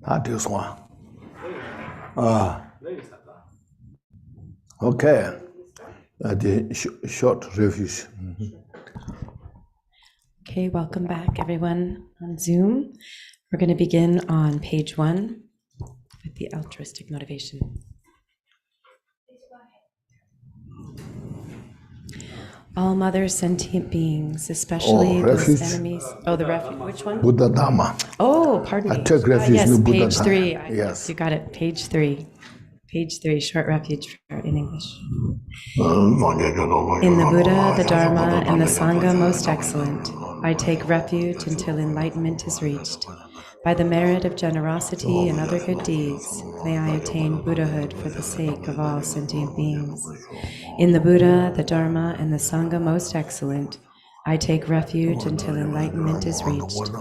That is one. Okay. The short reviews. Okay, welcome back everyone on Zoom. We're going to begin on page 1 with the altruistic motivation. All mothers, sentient beings, especially those enemies. Oh, the refuge. Which one? Buddha Dharma. Oh, pardon me. I took refuge yes, in Buddha page Dharma. 3. Yes. You got it. Page 3. Page 3, short refuge in English. In the Buddha, the Dharma, and the Sangha most excellent, I take refuge until enlightenment is reached. By the merit of generosity and other good deeds, may I attain Buddhahood for the sake of all sentient beings. In the Buddha, the Dharma, and the Sangha most excellent, I take refuge until enlightenment is reached.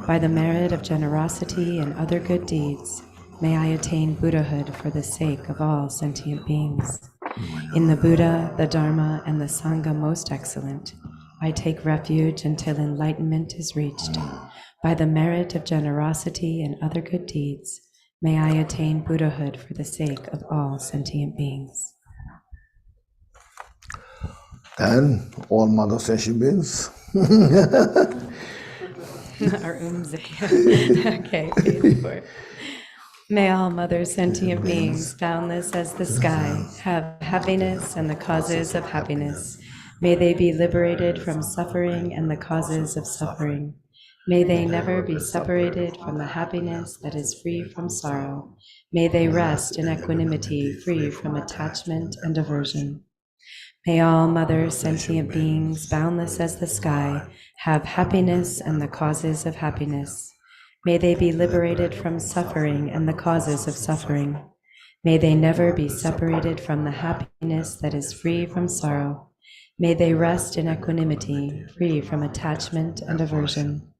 By the merit of generosity and other good deeds, may I attain Buddhahood for the sake of all sentient beings. In the Buddha, the Dharma, and the Sangha most excellent, I take refuge until enlightenment is reached. By the merit of generosity and other good deeds, may I attain Buddhahood for the sake of all sentient beings. And all mother sentient beings. Our Okay, page 4. May all mother sentient beings, boundless as the sky, have happiness and the causes of happiness. May they be liberated from suffering and the causes of suffering. May they never be separated from the happiness that is free from sorrow. May they rest in equanimity, free from attachment and aversion. May all mother sentient beings, boundless as the sky, have happiness and the causes of happiness. May they be liberated from suffering and the causes of suffering. May they never be separated from the happiness that is free from sorrow. May they rest in equanimity, free from attachment and aversion.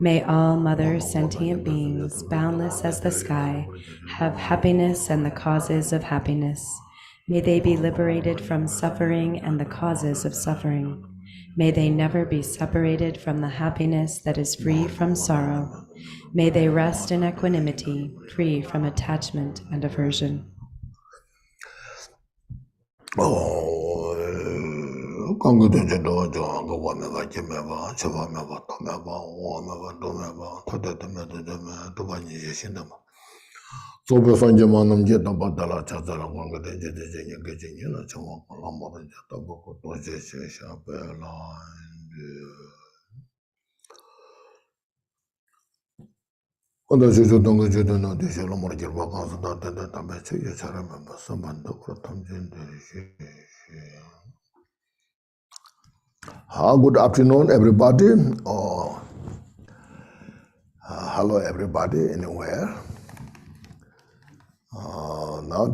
May all mother sentient beings, boundless as the sky, have happiness and the causes of happiness. May they be liberated from suffering and the causes of suffering. May they never be separated from the happiness that is free from sorrow. May they rest in equanimity, free from attachment and aversion. Good afternoon, everybody, or hello, everybody, anywhere. Now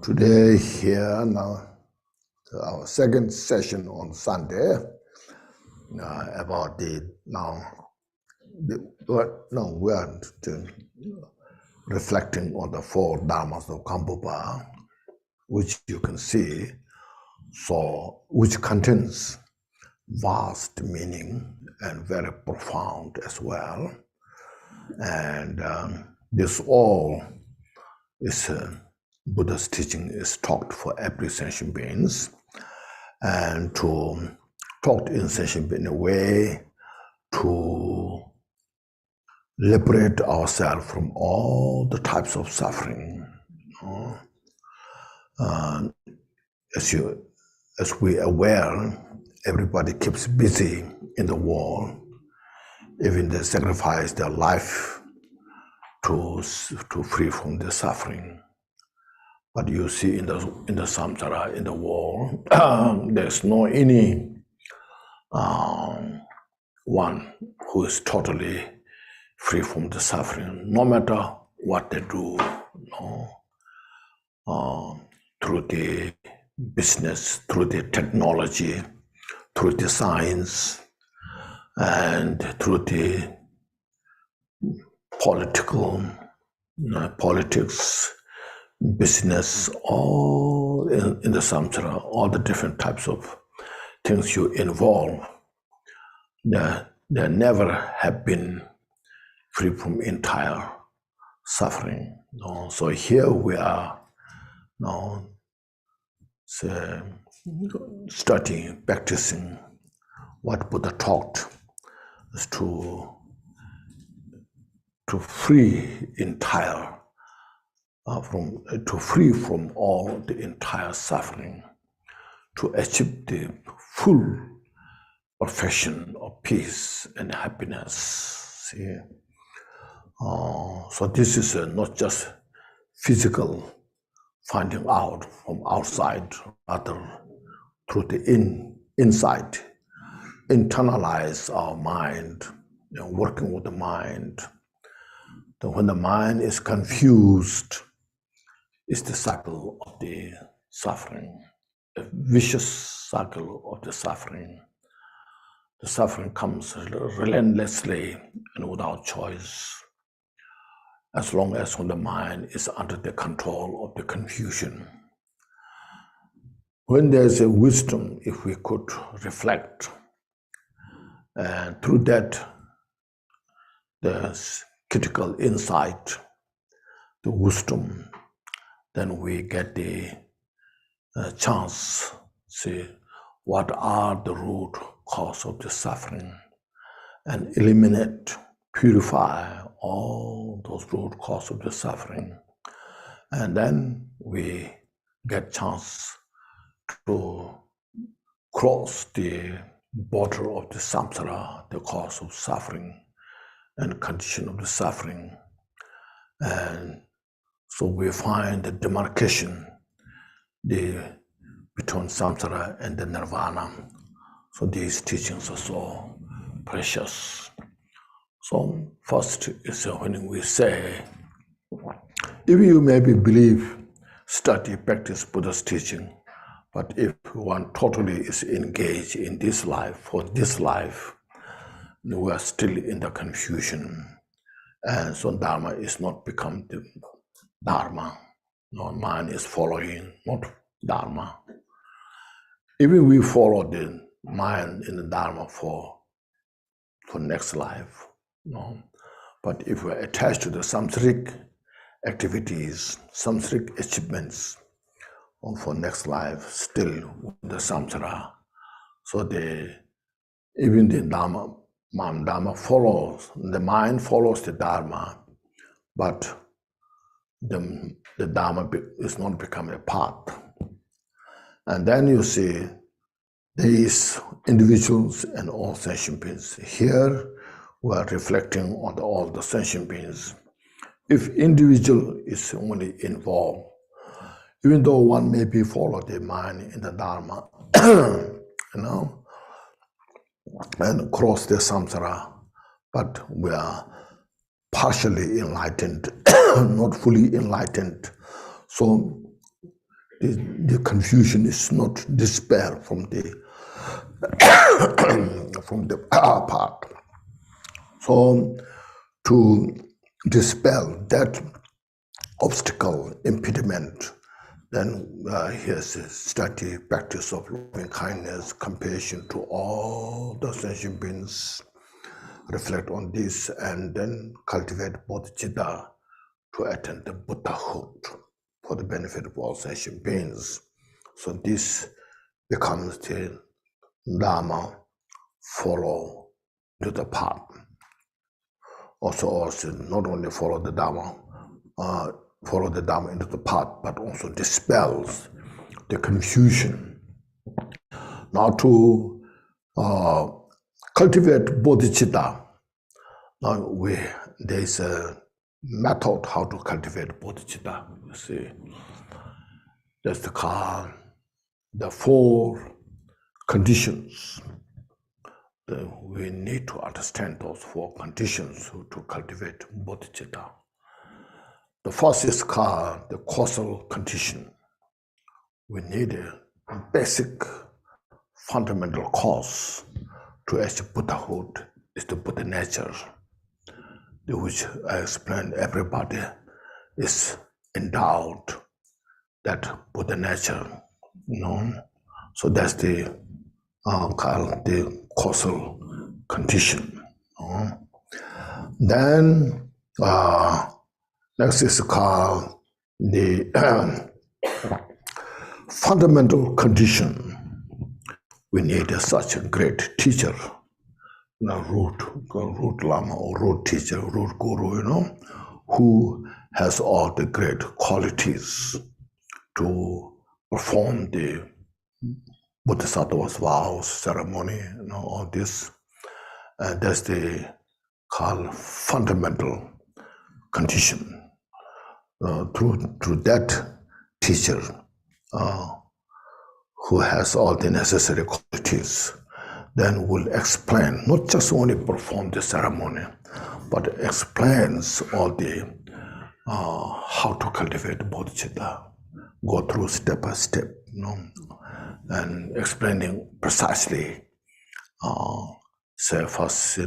today here, now our second session on Sunday about we are reflecting on the Four Dharmas of Gampopa, which you can see, which contains vast meaning and very profound as well. And this all is Buddha's teaching is taught for every sentient beings, and to taught in sentient being in a way to liberate ourselves from all the types of suffering. As we are aware, everybody keeps busy in the world. Even they sacrifice their life to free from the suffering. But you see in the samsara, in the world, there's no any one who is totally free from the suffering, no matter what they do, through the business, through the technology, through the science, and through the politics, business, all in the samsara, all the different types of things you involve, they never have been free from entire suffering. So here we are now studying, practicing what Buddha taught is to free entire to free from all the entire suffering, to achieve the full perfection of peace and happiness. See, so this is not just physical finding out from outside, rather through the inside, internalize our mind, working with the mind. Then when the mind is confused, it's the cycle of the suffering, a vicious cycle of the suffering. The suffering comes relentlessly and without choice, as long as when the mind is under the control of the confusion. When there's a wisdom, if we could reflect, and through that, there's critical insight, the wisdom, then we get the chance, see, what are the root cause of the suffering, and eliminate, purify all those root cause of the suffering. And then we get chance to cross the border of the samsara, the cause of suffering and condition of the suffering. And so we find the demarcation between samsara and the nirvana. So these teachings are so precious. So first is when we say, if you maybe believe, study, practice Buddha's teaching, but if one totally is engaged in this life, for this life, we are still in the confusion. And so Dharma is not become the Dharma. No, mind is following, not Dharma. Even we follow the mind in the Dharma for next life. No? But if we're attached to the samsaric activities, samsaric achievements for next life, still the samsara. So even the Dharma follows, the mind follows the Dharma, but the Dharma is not become a path. And then you see these individuals and all sentient beings. Here we are reflecting on all the sentient beings. If individual is only involved, even though one may be follow the mind in the Dharma, and cross the samsara, but we are partially enlightened, not fully enlightened. So the confusion is not dispelled from the part. So to dispel that obstacle, impediment, then here's a study, practice of loving kindness, compassion to all the sentient beings. Reflect on this and then cultivate bodhicitta to attain the Buddhahood for the benefit of all sentient beings. So this becomes the Dharma follow to the path. Also not only follow the Dharma into the path, but also dispels the confusion. Now to cultivate bodhicitta, now there's a method how to cultivate bodhicitta. You see, that's the four conditions. We need to understand those four conditions to cultivate bodhicitta. The first is called the causal condition. We need a basic fundamental cause to achieve Buddhahood is the Buddha nature, which I explained everybody is endowed that Buddha nature, So that's the called the causal condition. Then next is called the fundamental condition. We need such a great teacher, root lama or root teacher, root guru, who has all the great qualities to perform the Bodhisattva's vows, ceremony, all this. That's the called fundamental condition. Through that teacher who has all the necessary qualities, then will explain, not just only perform the ceremony, but explains all the how to cultivate bodhicitta, go through step by step, and explaining precisely, say first,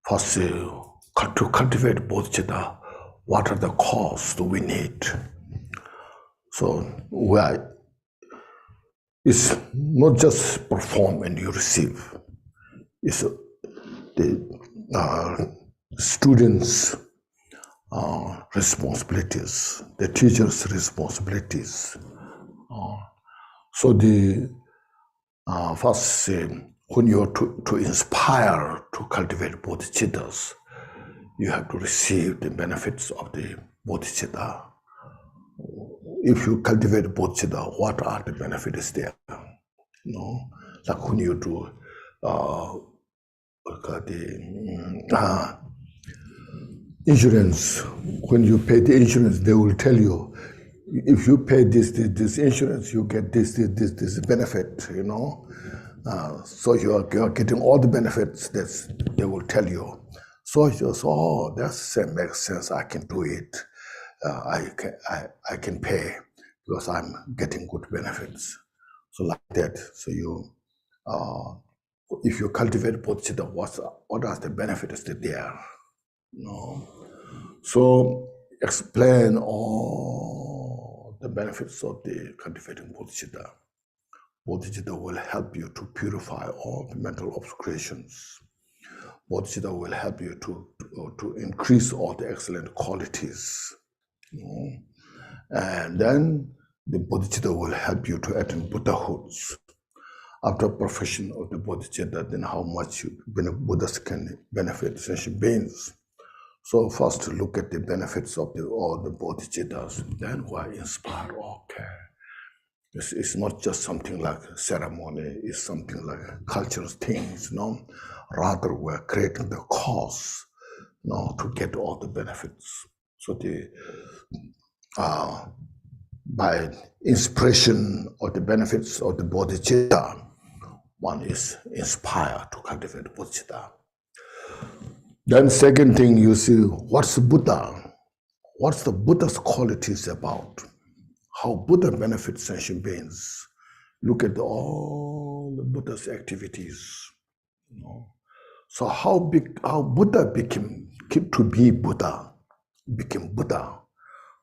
first to cultivate bodhicitta, what are the costs we need? So it's not just perform and you receive. It's the students' responsibilities, the teachers' responsibilities. So the first, when you are to inspire to cultivate bodhicittas, you have to receive the benefits of the bodhicitta. If you cultivate bodhicitta, what are the benefits there? Like when you do the insurance, when you pay the insurance, they will tell you, if you pay this insurance, you get this benefit, so you are getting all the benefits that they will tell you. So you just, that makes sense, I can do it. I can pay because I'm getting good benefits. So like that, so you, if you cultivate bodhicitta, what are the benefits that there? So explain all the benefits of the cultivating bodhicitta. Bodhicitta will help you to purify all the mental obscurations. Bodhicitta will help you to increase all the excellent qualities. And then the bodhicitta will help you to attain Buddhahoods. After perfection of the bodhicitta, then how much Buddhas can benefit sentient beings. So first look at the benefits of all the bodhicittas, then we are inspired, okay. It's not just something like a ceremony, it's something like cultural things, Rather, we're creating the cause, to get all the benefits. So by inspiration of the benefits of the bodhicitta, one is inspired to cultivate bodhicitta. Then second thing, you see, what's Buddha? What's the Buddha's qualities about? How Buddha benefits sentient beings. Look at all the Buddha's activities. So how Buddha became to be Buddha, became Buddha.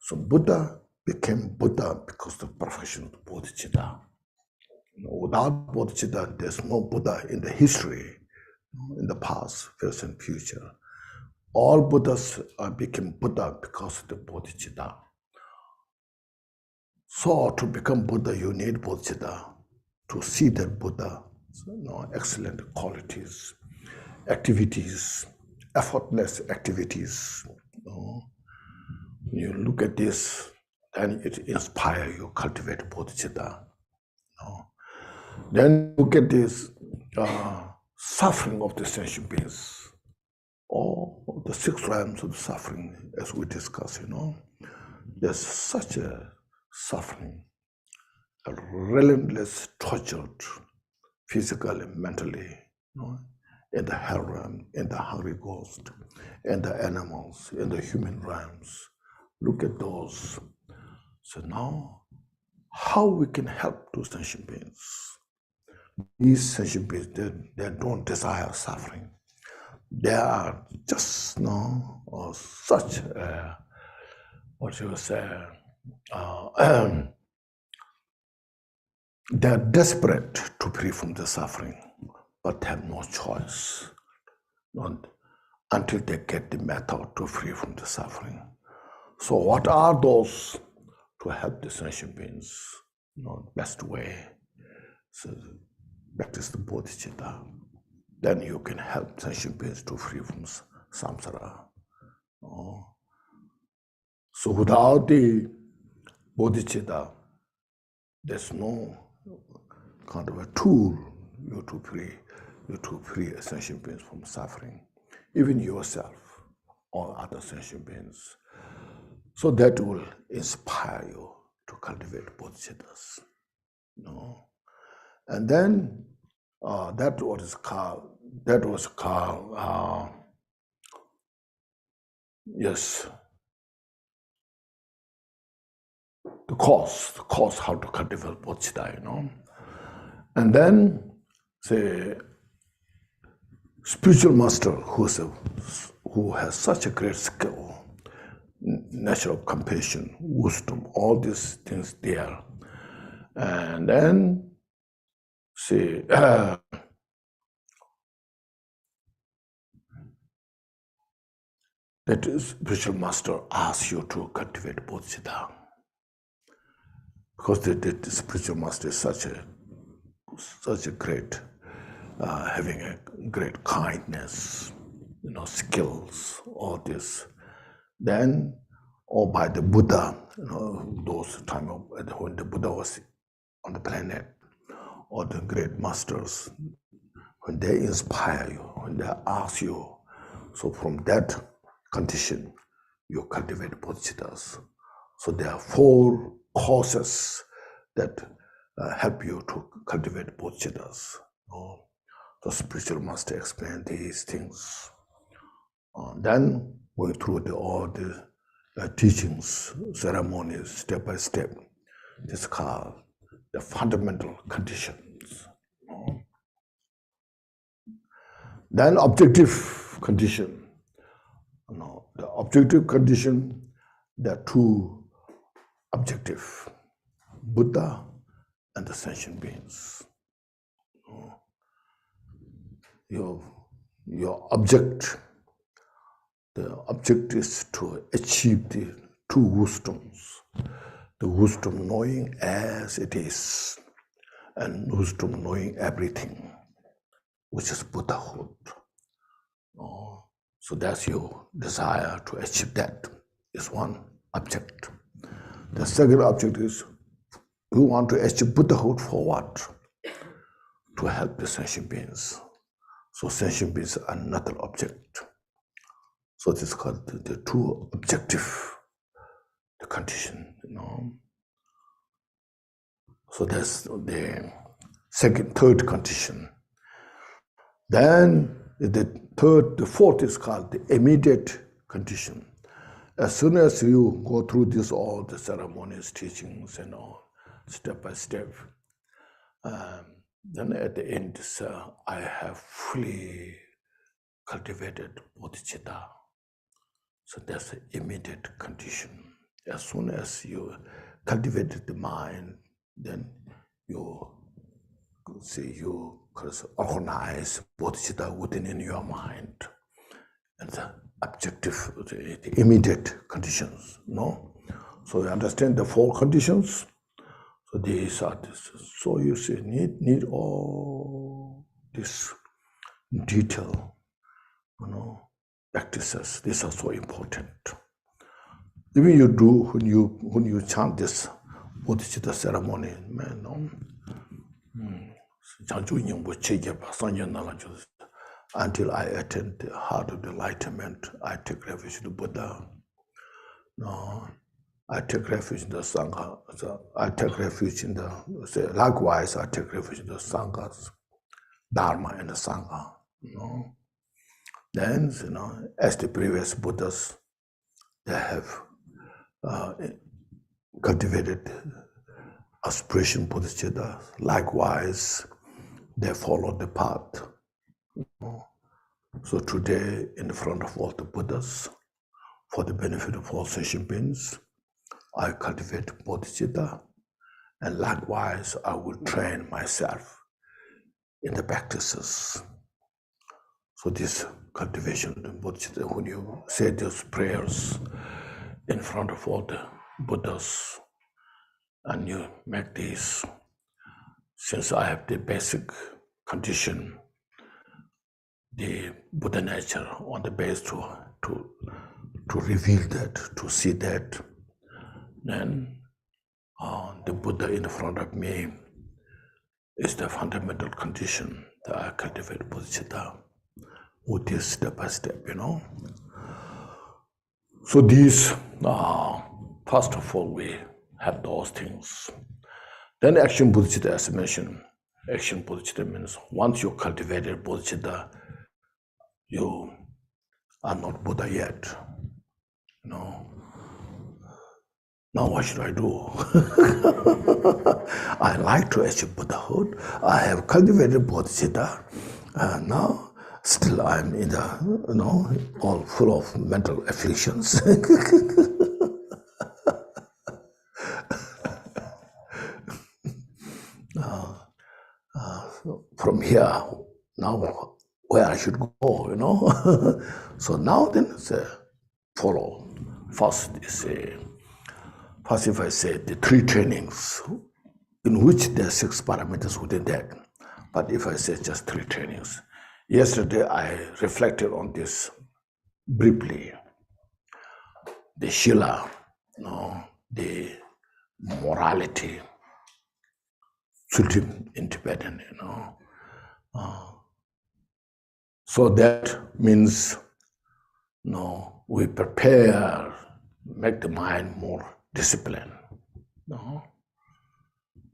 So Buddha became Buddha because of the perfection of the bodhicitta. Without bodhicitta, there's no Buddha in the history, in the past, present, and future. All Buddhas became Buddha because of the bodhicitta. So to become Buddha, you need bodhicitta to see that Buddha, excellent qualities, activities, effortless activities. You look at this, then it inspires you, cultivate bodhicitta. Then look at this suffering of the sentient beings. All the 6 realms of suffering, as we discuss, there's such a suffering, a relentless tortured, physically, mentally, in the hell realm, in the hungry ghost, in the animals, in the human realms. Look at those. So now, how we can help those sentient beings? these sentient beings, they don't desire suffering. They are just such what you say. They are desperate to free from the suffering, but have no choice until they get the method to free from the suffering. So what are those to help the sentient beings? Best way. So practice the bodhicitta. Then you can help sentient beings to free from samsara. So without the bodhicitta, there's no kind of a tool to free a sentient beings from suffering, even yourself or other sentient beings. So that will inspire you to cultivate bodhicittas. And then that was called the course how to cultivate bodhicitta, And then the spiritual master who has such a great skill, natural compassion, wisdom, all these things there. And then that spiritual master asks you to cultivate bodhicitta. Because the spiritual master is such a great, having a great kindness, skills, all this. Then, or by the Buddha, those time when the Buddha was on the planet, or the great masters, when they inspire you, when they ask you, so from that condition, you cultivate bodhicittas. So there are 4 causes that help you to cultivate bodhicittas. The spiritual master explained these things. Then going through all the teachings, ceremonies, step by step. This is called the fundamental conditions. Then objective condition. The objective condition, there are 2 objective, Buddha and the sentient beings. Your object, the object is to achieve the 2 wisdoms. The wisdom knowing as it is, and wisdom knowing everything, which is Buddhahood. So that's your desire to achieve that, is one object. The second object is, you want to achieve Buddhahood for what? To help the sentient beings. So sentient beings are another object. So this is called the 2 objective, the condition, So that's the third condition. Then the 4th is called the immediate condition. As soon as you go through all the ceremonies, teachings, and all, step by step, then at the end, I have fully cultivated bodhicitta. So that's the immediate condition. As soon as you cultivated the mind, then you organize bodhicitta within your mind. And the objective, the immediate conditions, So you understand the 4 conditions. So these are this. So you see, need all this detail, practices. These are so important. Even you do when you chant this bodhicitta ceremony, until I attain the heart of enlightenment, I take refuge in the Buddha. I take refuge in the Sangha. I take refuge in likewise, I take refuge in the Sanghas, Dharma and the Sangha. Then, as the previous Buddhas, they have cultivated aspiration bodhicitta. Likewise, they followed the path. So today, in front of all the Buddhas, for the benefit of all sentient beings, I cultivate bodhicitta, and likewise I will train myself in the practices. So this cultivation of bodhicitta, when you say those prayers in front of all the Buddhas, and you make these, since I have the basic condition, the Buddha nature on the base to reveal that, to see that, then the Buddha in front of me is the fundamental condition that I cultivate bodhicitta with this step by step, So these, first of all, we have those things. Then action bodhicitta, as I mentioned, action bodhicitta means once you cultivated bodhicitta, you are not Buddha yet. Now what should I do? I like to achieve Buddhahood. I have cultivated bodhicitta. Now still I'm in the, all full of mental afflictions. From here, now where I should go, So now then follow. First if I say the 3 trainings, in which there are 6 parameters within that. But if I say just 3 trainings. Yesterday I reflected on this briefly. The Shila, the morality, Sutim in Tibetan, So that means, we prepare, make the mind more disciplined. We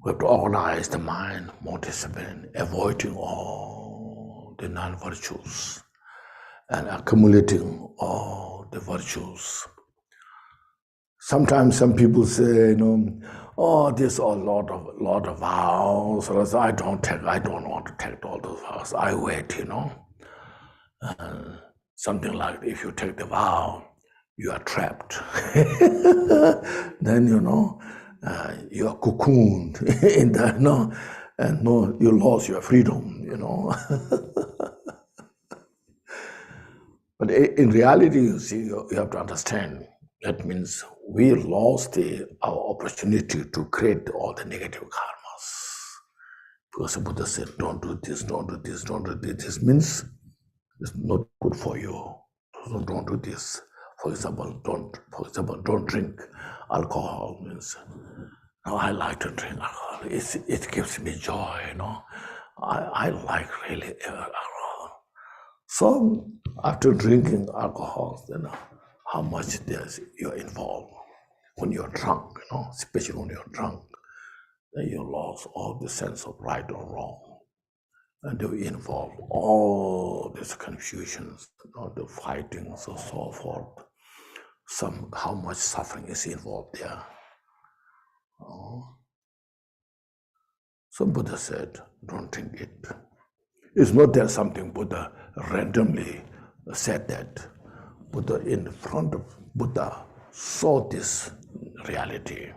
have to organize the mind more disciplined, avoiding all the non-virtues and accumulating all the virtues. Sometimes some people say, there's a lot of vows. So I don't want to take all those vows. I wait, something like if you take the vow, you are trapped. Then, you are cocooned in that, and you lost your freedom, But in reality, you see, you have to understand, that means we lost our opportunity to create all the negative karmas. Because the Buddha said, don't do this, don't do this, don't do this. This means it's not good for you. So don't do this. For example, don't drink alcohol. Means, I like to drink alcohol. It gives me joy, I like really alcohol. So after drinking alcohol, how much you're involved. When you're drunk, especially when you're drunk, then you lost all the sense of right or wrong. And they involve all these confusions, the fightings and so forth. How much suffering is involved there. So Buddha said, don't drink it. It's not that something Buddha randomly said that. Buddha in front of Buddha saw this reality.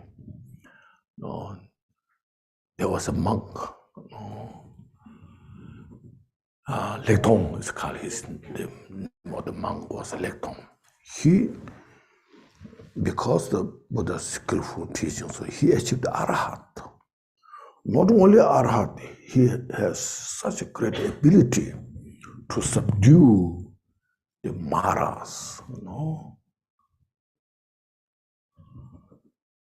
There was a monk, Lektong is called the name of the monk was Lektong. He, because the Buddha's skillful teaching, so he achieved the Arahat. Not only Arahat, he has such a great ability to subdue the Maras,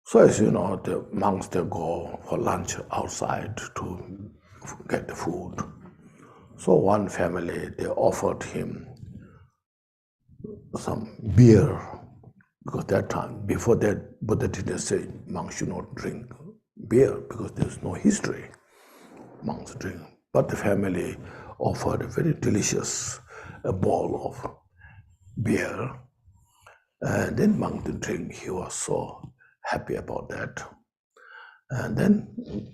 So as you know, the monks, they go for lunch outside to get the food. So one family, they offered him some beer, because that time, before that, Buddha didn't say monks should not drink beer, because there's no history. Monks drink. But the family offered a very delicious bowl of beer. And then monk didn't drink. He was so happy about that. And then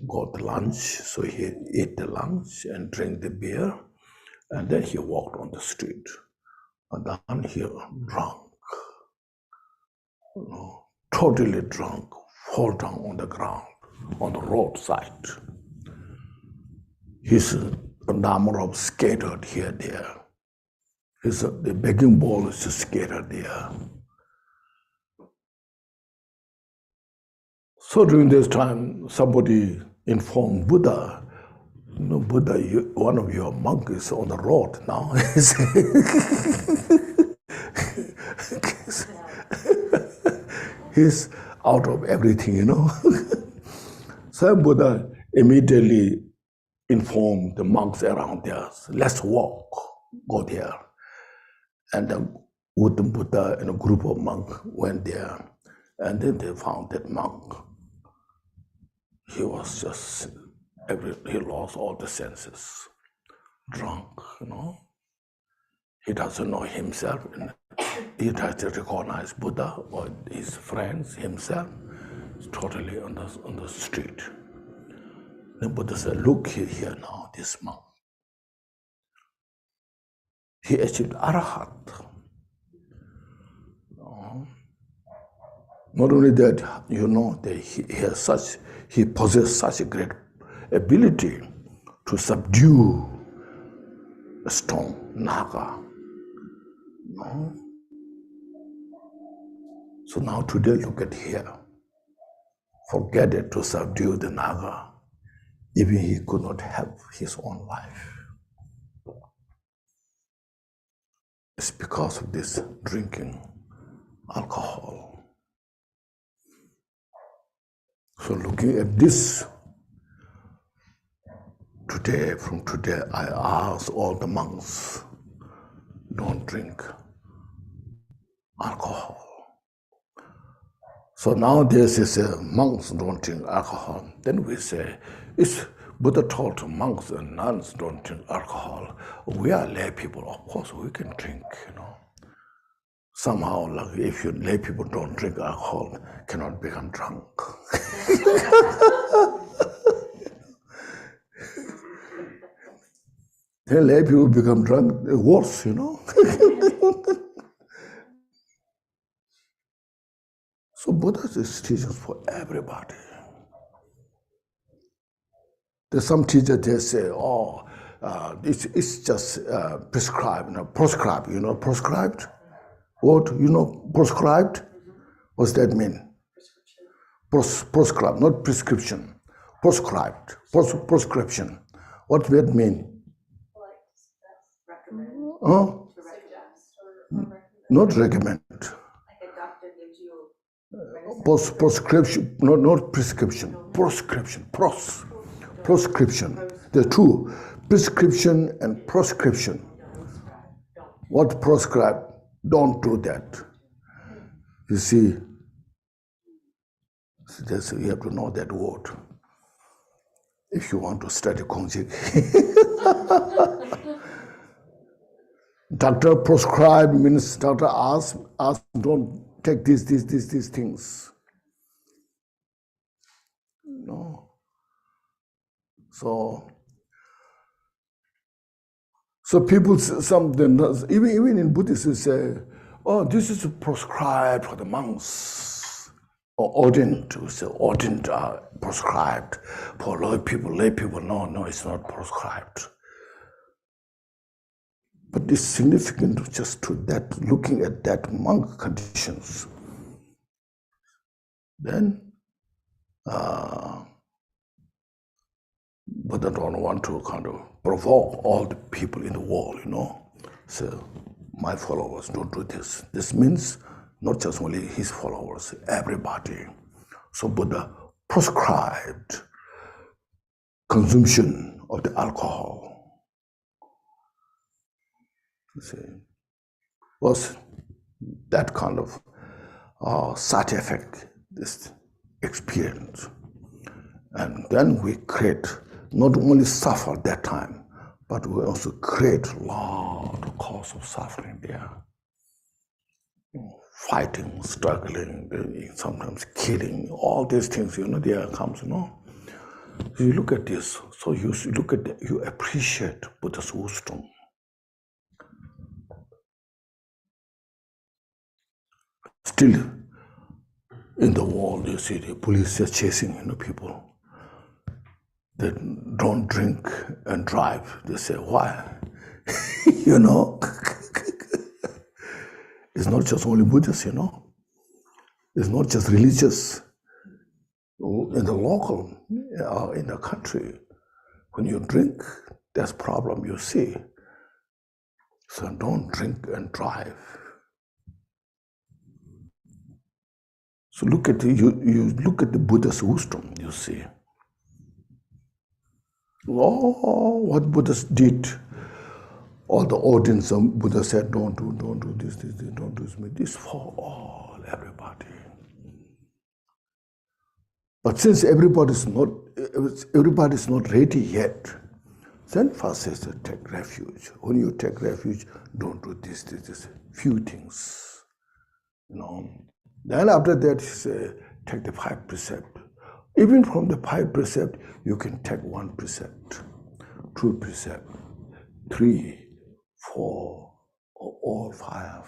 got lunch, so he ate the lunch and drank the beer, and then he walked on the street. And then he drunk, totally drunk, fall down on the ground, on the roadside. His Dharma of scattered here, there. The begging bowl is scattered there. So during this time, somebody informed Buddha, Buddha, one of your monks is on the road now. He's out of everything, So Buddha immediately informed the monks around there, let's walk, go there. And then Buddha and a group of monks went there, and then they found that monk. He was just, he lost all the senses, drunk, He doesn't know himself. He tries to recognize Buddha or his friends, himself. He's totally on the street. Then Buddha said, look here now, this monk. He achieved Arahat. Not only that, that he possessed such a great ability to subdue a stone, naga. So now today, look at here. Forget it to subdue the naga. Even he could not have his own life. It's because of this drinking alcohol. So looking at this, from today, I ask all the monks, don't drink alcohol. So nowadays they say monks don't drink alcohol. Then we say, it's Buddha told monks and nuns don't drink alcohol. We are lay people, of course we can drink, Somehow, like if you lay people don't drink alcohol, cannot become drunk. Then lay people become drunk, worse, So Buddha's teachings for everybody. There's some teachers, they say, it's just prescribed, proscribed, proscribed? What, proscribed? What's that mean? Proscribed, not prescription. Proscribed, prescription. What does that mean? Huh? Not recommend. Prescription, not prescription. Proscription. Proscription. There are two, prescription and proscription. What proscribe? Don't do that. You see, you have to know that word if you want to study Kongchog. Doctor prescribed means doctor ask, don't take these things. No. So people, even in Buddhism say, this is prescribed for the monks, or ordained, we say ordained are prescribed for lay people. No, it's not prescribed. But it's significant just to that, looking at that monk conditions. Then, but I don't want to kind of provoke all the people in the world, So my followers don't do this. This means not just only his followers, everybody. So Buddha prescribed consumption of the alcohol. You see, was that kind of side effect, this experience. And then we create, not only suffer that time, but we also create a lot of cause of suffering there. fighting, struggling, sometimes killing, all these things, there comes, So you look at this, so you look at, you appreciate Buddha's wisdom. Still, in the world, you see the police are chasing, people. They don't drink and drive. They say, why? It's not just only Buddhists, It's not just religious. In the local, in the country, when you drink, there's problem you see. So don't drink and drive. So look at you look at the Buddha's wisdom, you see. Oh, what Buddha did, all the audience of Buddha said, don't do this, don't do this for all, everybody. But since everybody's not ready yet, then first says to take refuge. When you take refuge, don't do this, few things. Then after that, he said, take the 5 precepts. Even from the 5 precepts, you can take 1 precept, 2 precepts, 3, 4, or all 5.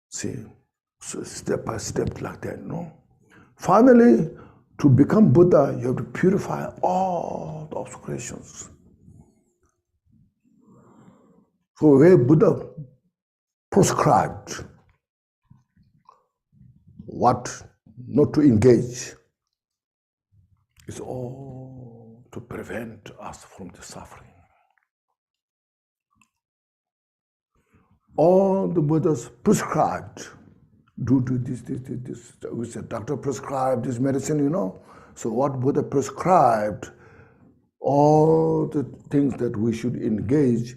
See, so step by step like that, Finally, to become Buddha, you have to purify all the obscurations. So where Buddha prescribed what not to engage, is all to prevent us from the suffering. All the Buddhas prescribed, do this. We said, doctor prescribed this medicine, So what Buddha prescribed, all the things that we should engage,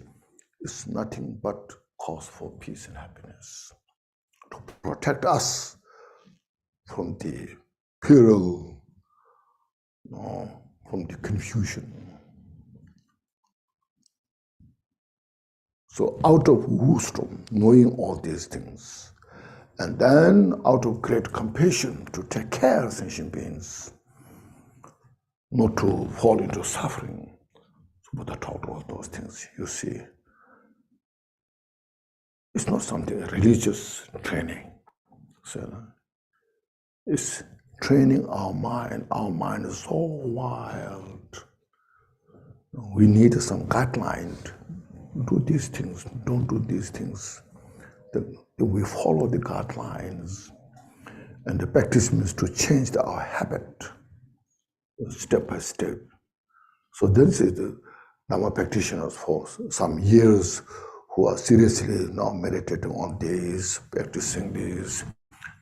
is nothing but cause for peace and happiness. To protect us from the peril, from the confusion. So out of wisdom, knowing all these things, and then out of great compassion to take care of sentient beings, not to fall into suffering. So Buddha taught all those things, you see. It's not something, a religious training. So it's training our mind. Our mind is so wild. We need some guideline. Do these things, don't do these things. We follow the guidelines. And the practice means to change our habit, step by step. So this is the Dharma practitioners for some years who are seriously now meditating on this, practicing this.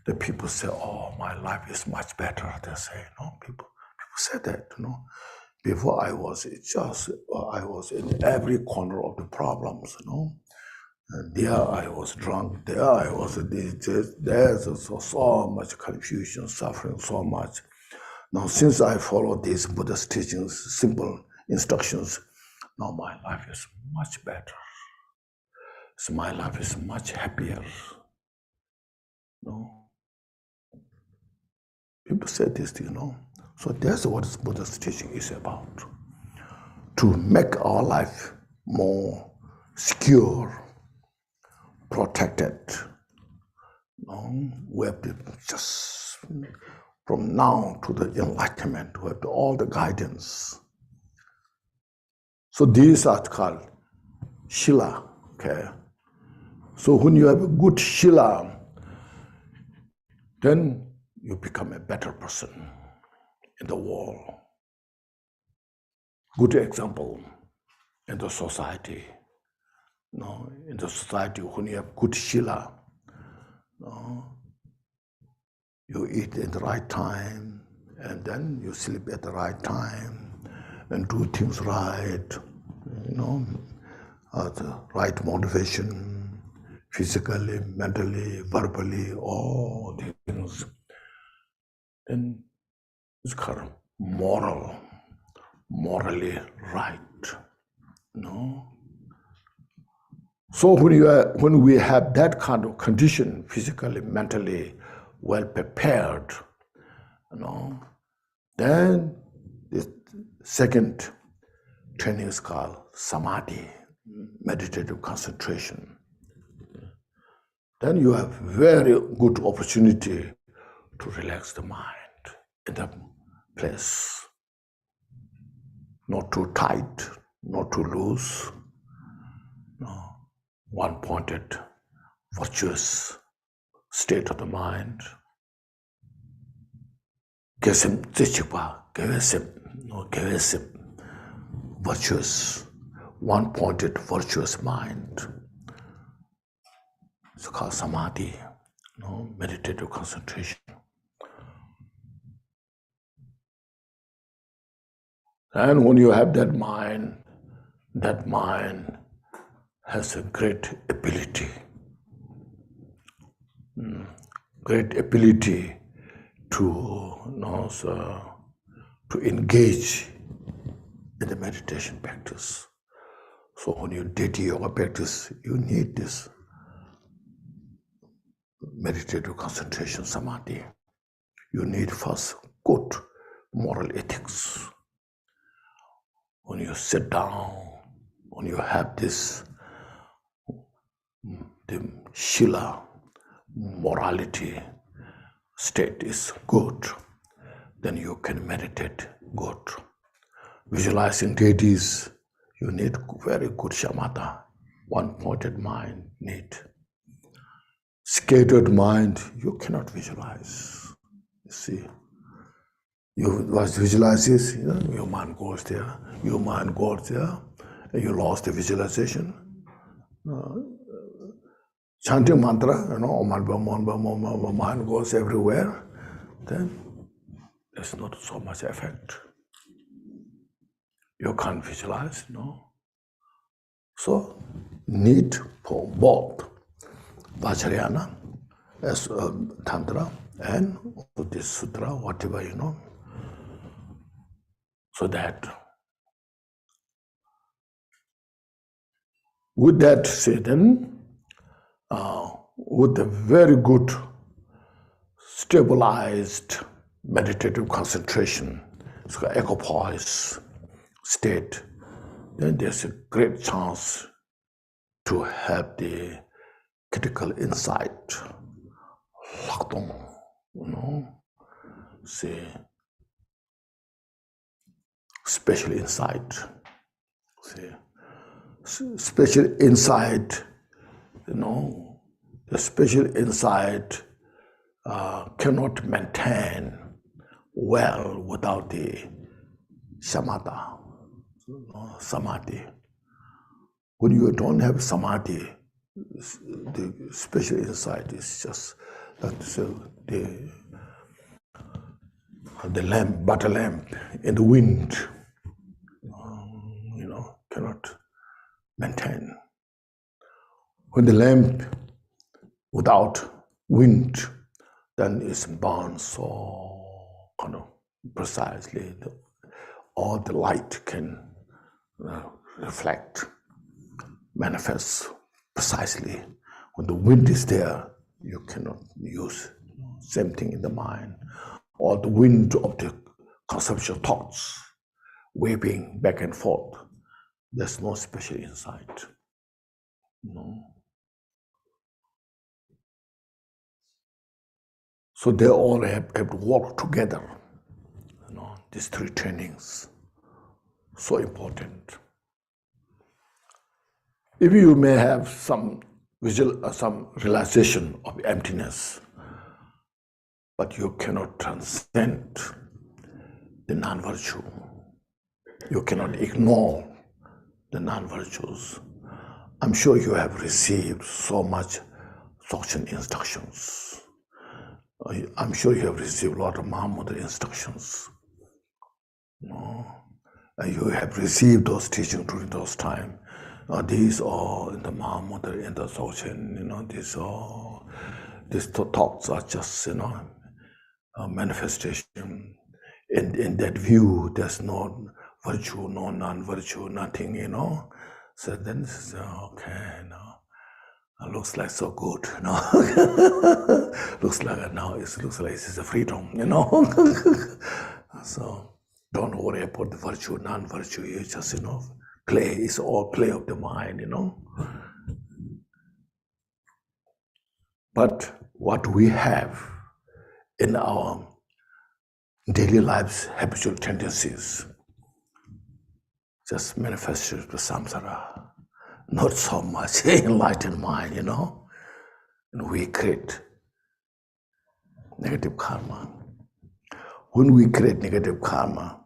The people say, oh, my life is much better, they say. People say that, Before I was in every corner of the problems, And there I was drunk, there I was there's so much confusion, suffering so much. Now since I follow these Buddhist teachings, simple instructions, now my life is much better. So my life is much happier. People say this, So that's what Buddhist teaching is about. To make our life more secure, protected. We have to just, from now to the enlightenment, we have all the guidance. So these are called Shila, okay? So when you have a good Shila, then you become a better person in the world. Good example in the society. In the society, when you have good Shila, you eat at the right time, and then you sleep at the right time, and do things right, the right motivation, physically, mentally, verbally, all these things. Then it's called morally right, So when we have that kind of condition, physically, mentally, well prepared, then the second training is called samadhi, meditative concentration. Then you have very good opportunity to relax the mind in that place. Not too tight, not too loose. No. One-pointed, virtuous state of the mind. Gesim zichikpa, gevesim, virtuous, one-pointed, virtuous mind. It's called samadhi, meditative concentration. And when you have that mind has a great ability to engage in the meditation practice. So when you did yoga practice, you need this meditative concentration, samadhi. You need first good moral ethics. When you sit down, when you have this, the shila, morality state is good, then you can meditate good. Visualizing deities, you need very good shamatha, one-pointed mind need. Scattered mind, you cannot visualize. You see, you visualize this, your mind goes there, and you lost the visualization. Chanting mantra, mind goes everywhere, then there's not so much effect. You can't visualize, So, need for both Vajrayana, as Tantra, and this Sutra, whatever, So that, with that said, then, with a very good, stabilized meditative concentration, it's called equipoise state, then there's a great chance to have the critical insight, say, special insight, special insight, the special insight cannot maintain well without the shamatha, samadhi. When you don't have samadhi, the special insight is just like the lamp, butter lamp in the wind, cannot maintain. When the lamp without wind, then it's burned so precisely. All the light can reflect, manifest precisely. When the wind is there, you cannot use. Same thing in the mind. All the wind of the conceptual thoughts waving back and forth. There's no special insight. So they all have to work together. These three trainings, so important. If you may have some realization of emptiness, but you cannot transcend the non-virtue. You cannot ignore the non-virtues. I'm sure you have received so much Dzogchen instructions. I'm sure you have received a lot of Mahamudra instructions. And you have received those teachings during those times. These are in the Mahamudra, in the Dzogchen, these thoughts are just, a manifestation. In that view, there's no virtue, no non-virtue, nothing, So then this is okay, Looks like so good, looks like now it looks like it's a freedom, So don't worry about the virtue, non-virtue. You just play. It's all play of the mind, But what we have in our daily lives, habitual tendencies, just manifests the samsara. Not so much enlightened mind, And we create negative karma. When we create negative karma,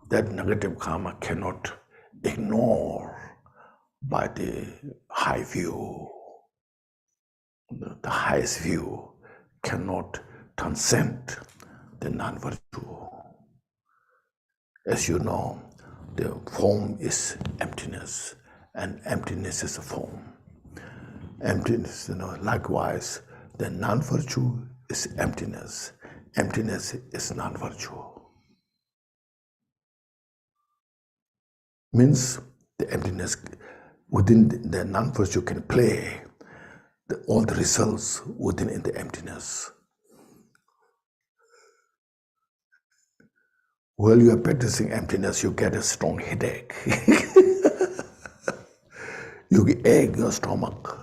that negative karma cannot ignore by the high view. The highest view cannot transcend the non-virtue. As you know, the form is emptiness, and emptiness is a form. Emptiness, likewise, the non-virtue is emptiness. Emptiness is non-virtue. Means the emptiness within the non-virtue can play all the results within in the emptiness. While you are practicing emptiness, you get a strong headache. You ache your stomach.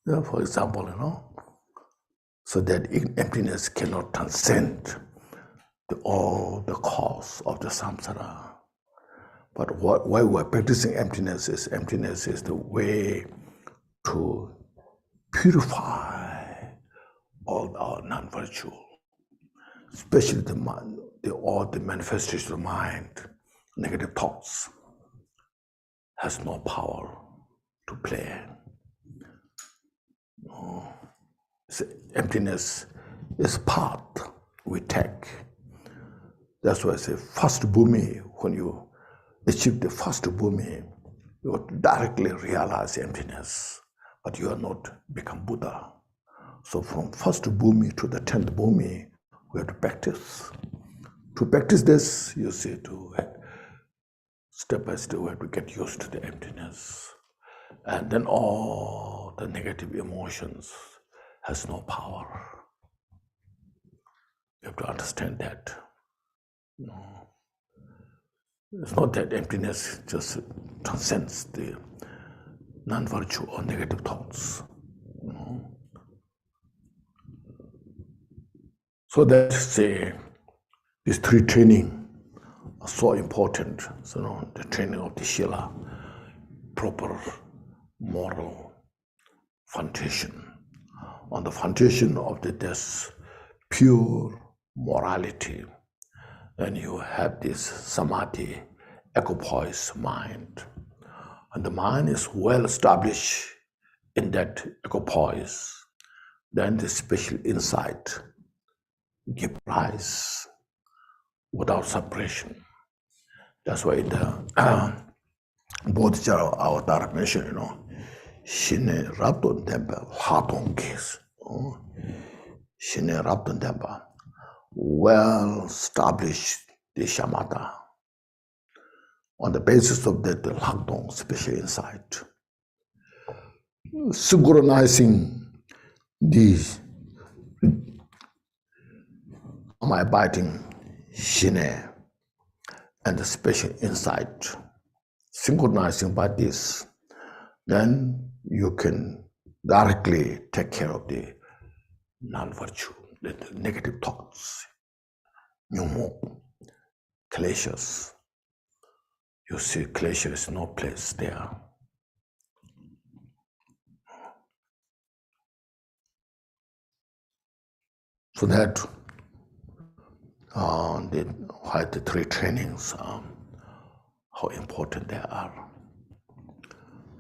For example, so that emptiness cannot transcend all the cause of the samsara. But why we're practicing emptiness is the way to purify all our non-virtue, especially all the manifestation of the mind, negative thoughts, has no power to play. So emptiness is path we take. That's why I say first bhumi, when you achieve the first bhumi, you directly realize emptiness, but you are not become Buddha. So from first bhumi to the 10th bhumi, we have to practice. To practice this, you see, step by step, we have to get used to the emptiness. And then all the negative emotions has no power. You have to understand that. It's not that emptiness just transcends the non-virtue or negative thoughts. So that's these three training are so important. So the training of the Shila, proper moral foundation. On the foundation of this pure morality, then you have this samadhi, equipoise mind. And the mind is well established in that equipoise. Then the special insight give rise without separation. That's why the Bodhisattva Avatar mentioned, Shine Rabdon Tempa, Hatong Kis. Shine Rabdon Tempa, well established the shamatha on the basis of that Lakdong special insight, synchronizing these my abiding Shine and the special insight, synchronizing by this, then you can directly take care of the non-virtue, the negative thoughts, nyumo, kleshas. You see, klesha is no place there. So that the three trainings, how important they are.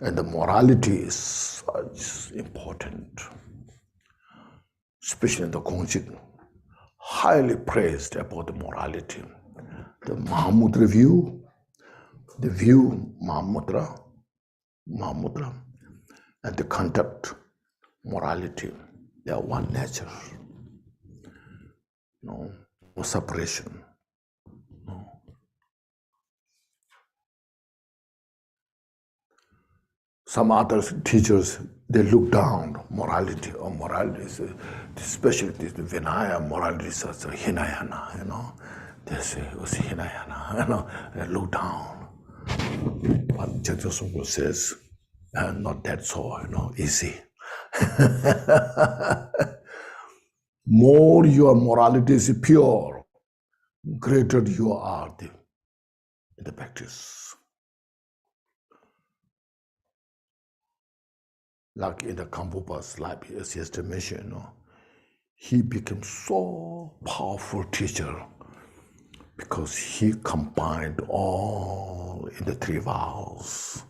And the morality is such important, especially in the Kongchog, highly praised about the morality. The Mahamudra view, the view Mahamudra, and the conduct, morality, they are one nature. No separation. some other teachers, they look down morality, especially this Vinaya morality, such a Hinayana, They say it was Hinayana, they look down. But Gyaltshen says, not that so, easy. More your morality is pure, greater you are in the practice. Like in the Gampopa's life, as yesterday mentioned, he became so powerful teacher because he combined all in the three vows,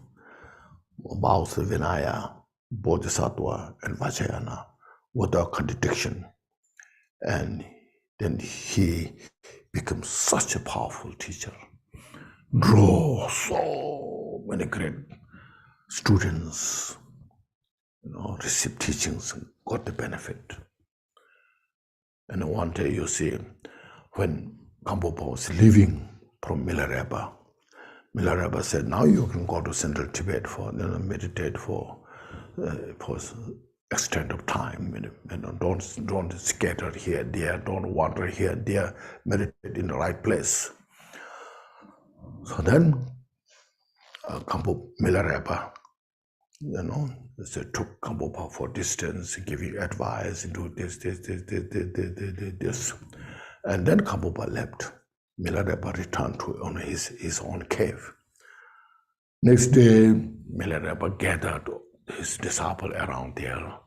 vows of Vinaya, Bodhisattva, and Vajrayana, without contradiction. And then he became such a powerful teacher, draw so many great students, receive teachings and got the benefit. And one day you see, when Gampopa was leaving from Milarepa, Milarepa said, now you can go to Central Tibet for meditate for extent of time. Don't scatter here, there, don't wander here, there, meditate in the right place. So then Gampopa, Milarepa, they took Gampopa for distance, giving advice, do this. And then Gampopa left. Milarepa returned to his own cave. Next day, Milarepa gathered his disciple around there.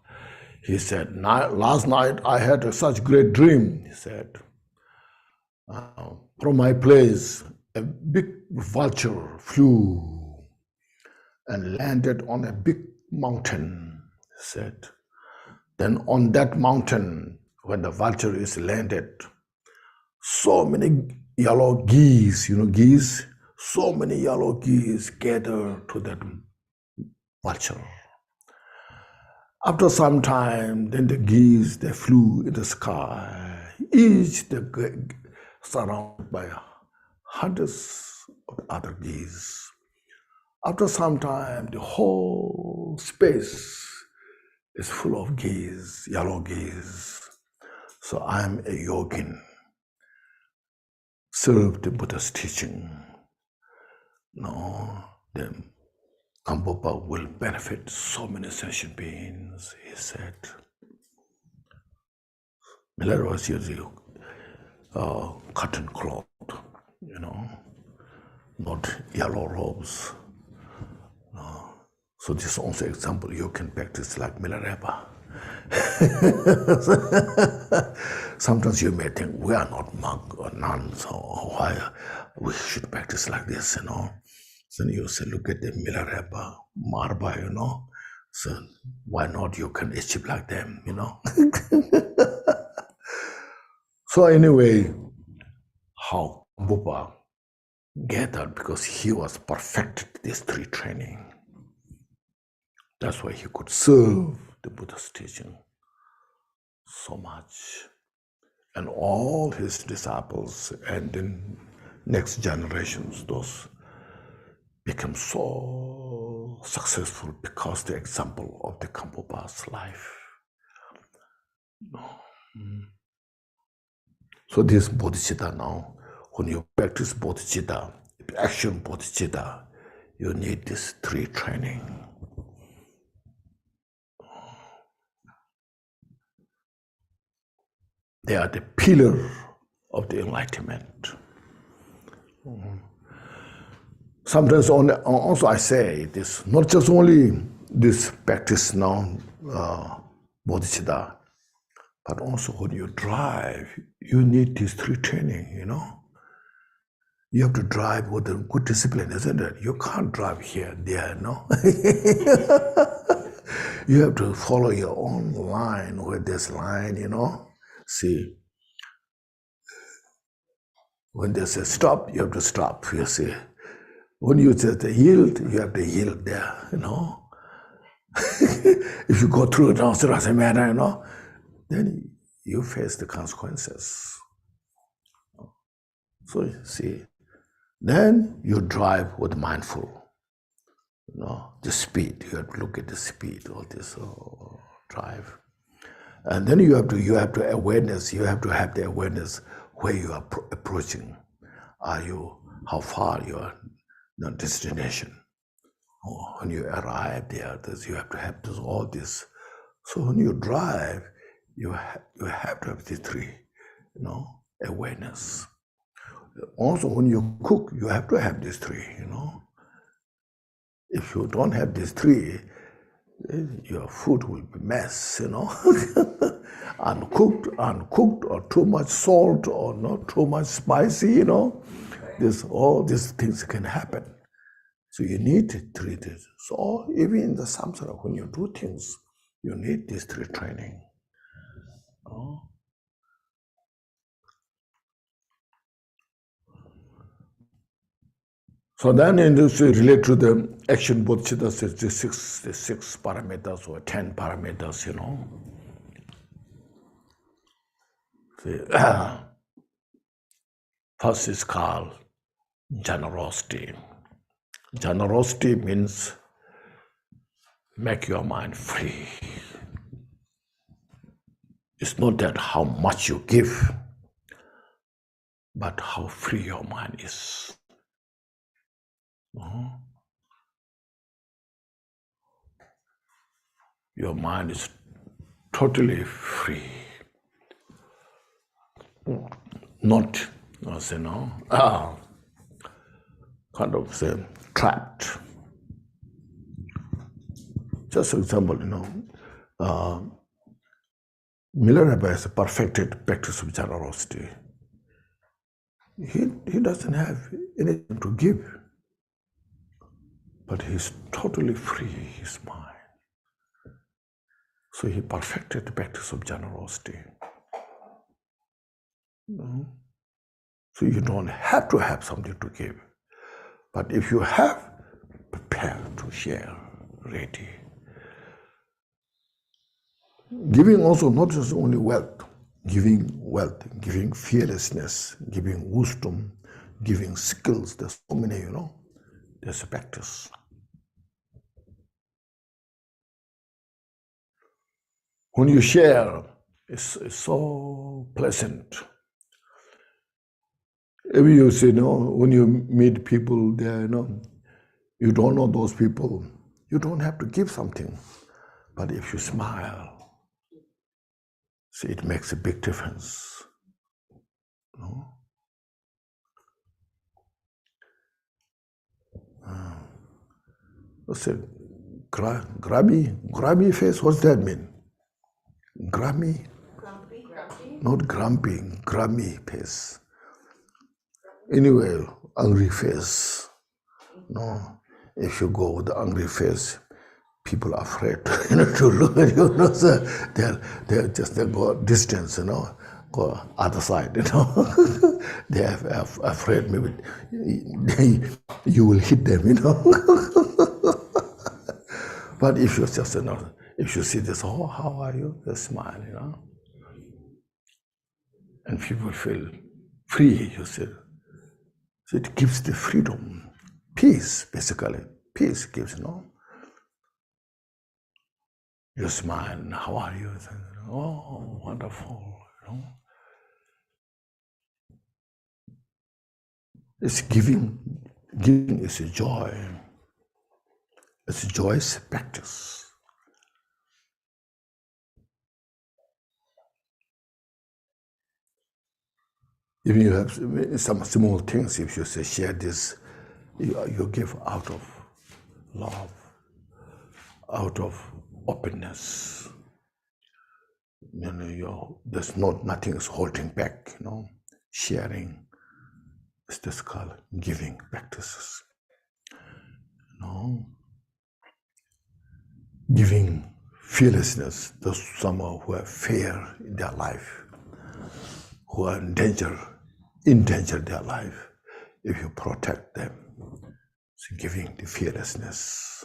He said, last night I had such great dream. He said, from my place, a big vulture flew and landed on a big mountain, he said. Then on that mountain, when the vulture is landed, so many yellow geese, geese, so many yellow geese gather to that vulture. After some time, then the geese, they flew in the sky, each surrounded by hundreds of other geese. After some time, the whole space is full of geese, yellow geese. So I'm a yogin, serve the Buddha's teaching. Then Gampopa will benefit so many sentient beings, he said. Miller was using cotton cloth, not yellow robes. So this is also an example you can practice like Milarepa. Sometimes you may think we are not monk or nuns, so why we should practice like this, So you say, look at the Milarepa, Marba, So why not you can achieve like them, So anyway, how Gampopa gathered, because he was perfected these three training. That's why he could serve the Buddha's teaching so much. And all his disciples and then next generations, those became so successful because the example of the Gampopa's life. So this bodhicitta now, when you practice bodhicitta, action bodhicitta, you need this three training. They are the pillar of the enlightenment. Sometimes also I say this, not just only this practice now, bodhicitta, but also when you drive, you need these three training, You have to drive with a good discipline, isn't it? You can't drive here, there, You have to follow your own line with this line, See, when they say stop, you have to stop, you see. When you say to yield, you have to yield there, If you go through it also as a matter, then you face the consequences. So you see, then you drive with mindful. The speed. You have to look at the speed of this drive. And then you have to awareness. You have to have the awareness where you are approaching. How far your destination? Or when you arrive there, you have to have all this. So when you drive, you have to have these three, awareness. Also, when you cook, you have to have these three. If you don't have these three, your food will be mess, uncooked, or too much salt, or not too much spicy, all these things can happen. So you need to treat it. So even in the samsara, when you do things, you need these three training. So then in this relate to the action bodhisattvas, the six parameters or 10 parameters, First is called generosity. Generosity means make your mind free. It's not that how much you give, but how free your mind is. Your mind is totally free. Not, kind of say, trapped. Just for example, Milarepa has a perfected practice of generosity. He doesn't have anything to give, but he's totally free, his mind. So he perfected the practice of generosity. So you don't have to have something to give. But if you have, prepare to share, ready. Giving also not just only wealth, giving fearlessness, giving wisdom, giving skills. There's so many, there's a practice. When you share, it's so pleasant. If you say, when you meet people there, you don't know those people, you don't have to give something. But if you smile, see, it makes a big difference. What's it? Grubby face, what's that mean? Grumpy? Not grumpy, grubby face. Anyway, angry face. If you go with the angry face, people are afraid to look at you. So they go distance, go other side, They are afraid maybe you will hit them, But if you just, if you see this, how are you? They smile, And people feel free, you see. So it gives the freedom, peace, basically. Peace gives, You smile, how are you? Oh, wonderful, It's giving. Giving is a joy. It's a joyous practice. Even you have some small things, if you say share this, you give out of love, out of openness. There's nothing is holding back, sharing. It's just called giving practices. Giving fearlessness, those someone who have fear in their life, who are in danger their life, if you protect them, so giving the fearlessness.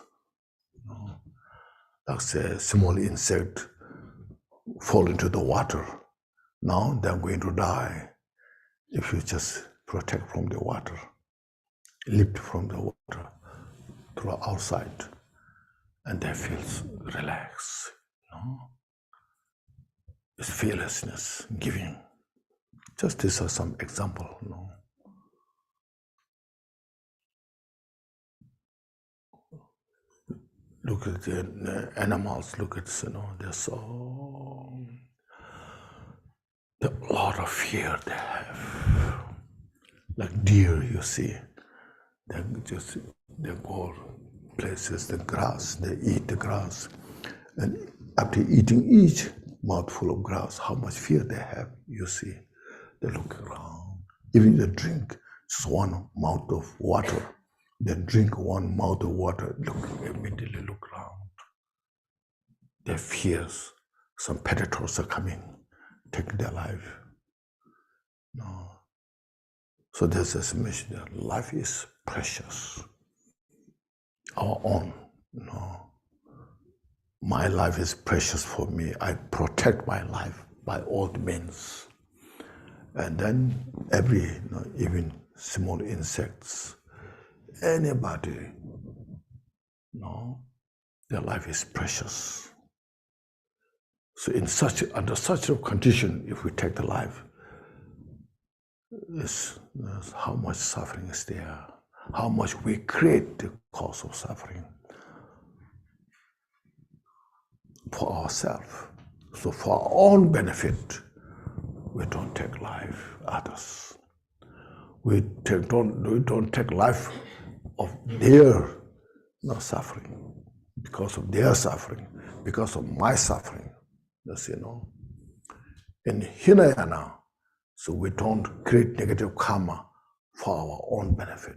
Like say a small insect fall into the water, now they're going to die. If you just protect from the water, lift from the water, through outside, and they feel relaxed. It's fearlessness, giving. Just these are some example. Look at the animals. Look at they're so a lot of fear they have. Like deer, you see, they go places, the grass, they eat the grass, and after eating each mouthful of grass, how much fear they have, you see. They look around. Even they drink just one mouth of water. They drink one mouth of water, immediately look around. Their fears, some predators are coming, taking their life. So there's this mission that life is precious. Our own. My life is precious for me. I protect my life by all means. And then even small insects, anybody, their life is precious. So under such a condition, if we take the life, there's how much suffering is there, how much we create the cause of suffering for ourselves. So for our own benefit, we don't take life others. We don't take life of their suffering, because of their suffering, because of my suffering. In Hinayana, so we don't create negative karma for our own benefit.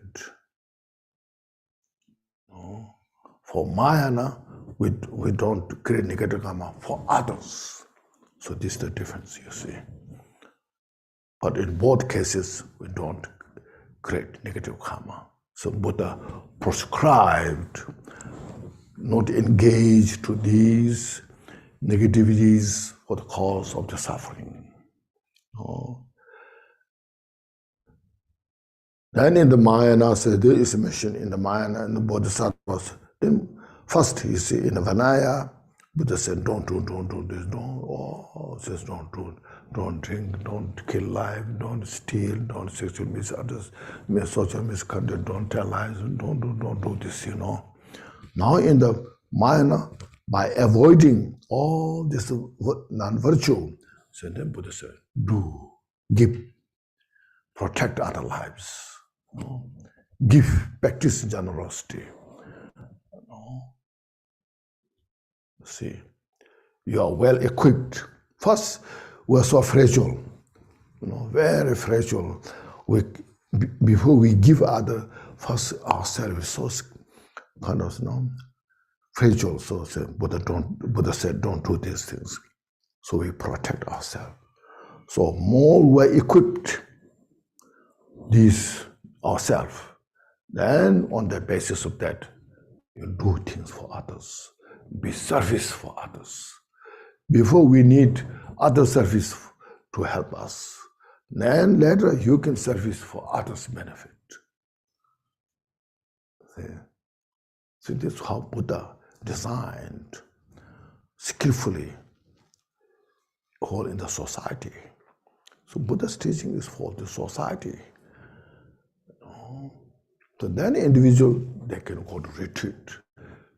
For Mahayana, we don't create negative karma for others. So this is the difference, you see. But in both cases, we don't create negative karma. So Buddha prescribed not engage to these negativities for the cause of the suffering. Then in the Mahayana, there is a mission in the Mahayana and the Bodhisattvas. Then first, you see, in the Vinaya, Buddha said, don't do this, don't drink, don't kill life, don't steal, don't sexually miss others, social misconduct, don't tell lies, don't do this, Now in the Mahayana, by avoiding all this non-virtue, so then Buddha said, do, give, protect other lives, give, practice generosity. See, you are well equipped. First, we are so fragile, very fragile. Before we give other, first ourselves so kind of fragile. So Buddha said, don't do these things. So we protect ourselves. So more we're equipped, these ourselves, then on the basis of that, you do things for others. Be service for others. Before we need other service to help us, then later you can service for others' benefit. See, this is how Buddha designed skillfully all in the society. So Buddha's teaching is for the society. So then individual, they can go to retreat,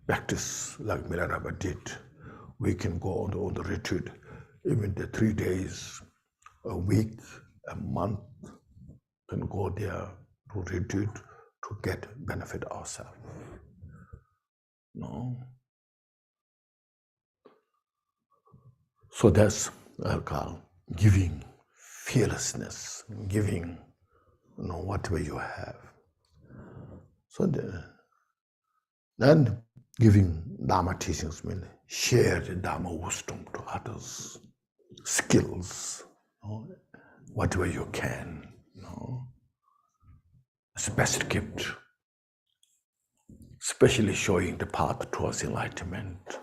practice like Milarepa did. We can go on the retreat, even the 3 days, a week, a month, can go there to retreat to get benefit ourselves. So that's called giving, fearlessness, giving, whatever you have. So then giving Dharma teachings means share the Dharma wisdom to others, skills, whatever you can. It's the best gift, especially showing the path towards enlightenment.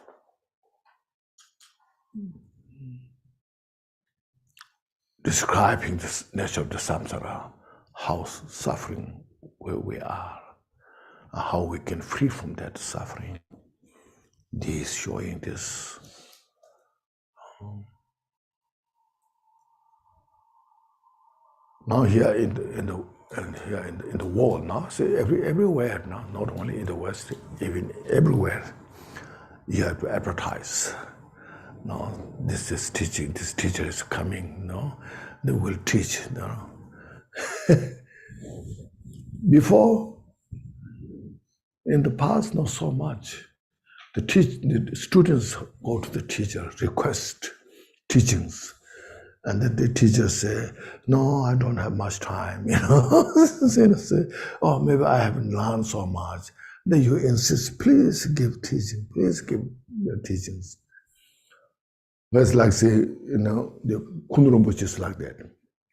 Describing the nature of the samsara, how suffering where we are, how we can free from that suffering. This showing this. Now here in the world now, see everywhere now, not only in the West, even everywhere, you have to advertise. No, this is teaching. This teacher is coming. No, they will teach. No. Before, in the past, not so much. The students go to the teacher, request teachings, and then the teacher say, "No, I don't have much time." So they say, "Oh, maybe I haven't learned so much." Then you insist, "Please give teaching. Please give your teachings." But it's like say, the Khenchen Rinpoche is like that.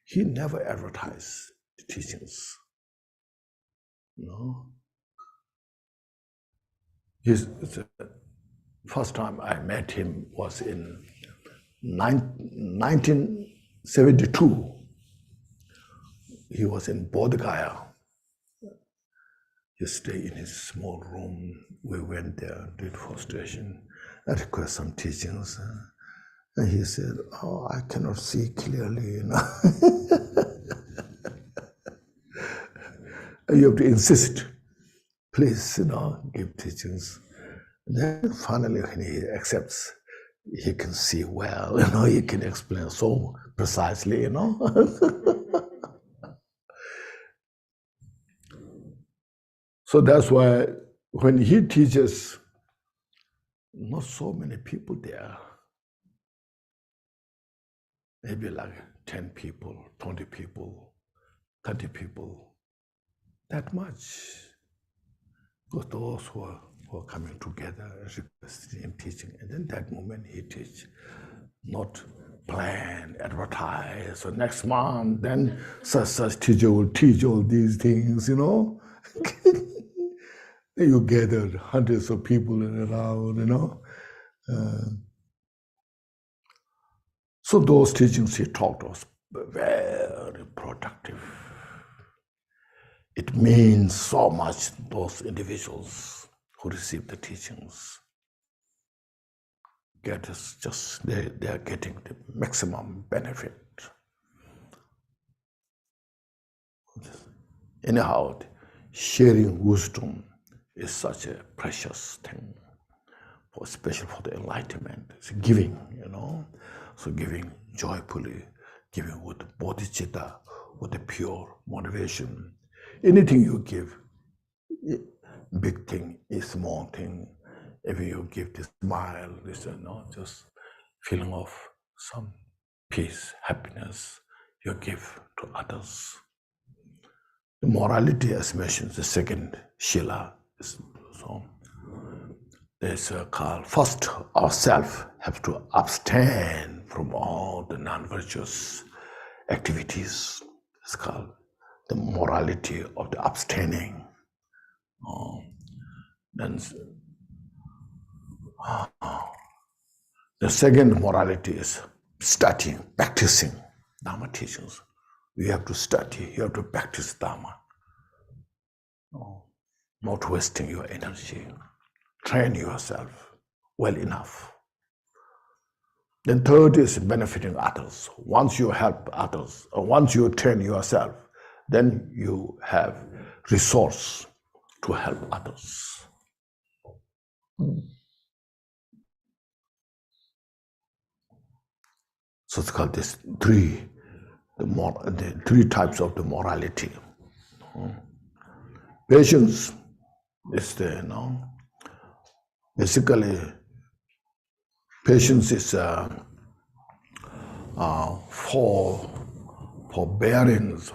He never advertised the teachings. The first time I met him was in 1972. He was in Bodh Gaya. He stayed in his small room. We went there, did prostration, I requested some teachings. And he said, "Oh, I cannot see clearly, You have to insist. Please, give teachings." Then finally, when he accepts, he can see well, he can explain so precisely, So that's why when he teaches, not so many people there. Maybe like 10 people, 20 people, 30 people, that much. Because those who are coming together, requesting him teaching, and then that moment he teach, not plan, advertise, so next month, then such teacher will teach all these things, Then you gathered hundreds of people around, So those teachings he taught us were very productive. It means so much, those individuals who receive the teachings. They are getting the maximum benefit. Anyhow, sharing wisdom is such a precious thing, especially for the enlightenment. It's giving, So giving joyfully, giving with bodhicitta, with the pure motivation. Anything you give, big thing, a small thing, if you give this smile, just feeling of some peace, happiness, you give to others. The morality, as mentioned, the second Shila is so. There's called first ourselves have to abstain from all the non-virtuous activities. It's called the morality of the abstaining. Then the second morality is studying, practicing Dharma teachings. You have to study, you have to practice Dharma. Not wasting your energy. Train yourself well enough. Then third is benefiting others. Once you help others, or once you train yourself, then you have resource to help others. So it's called the three types of the morality. Patience is basically patience is forbearance,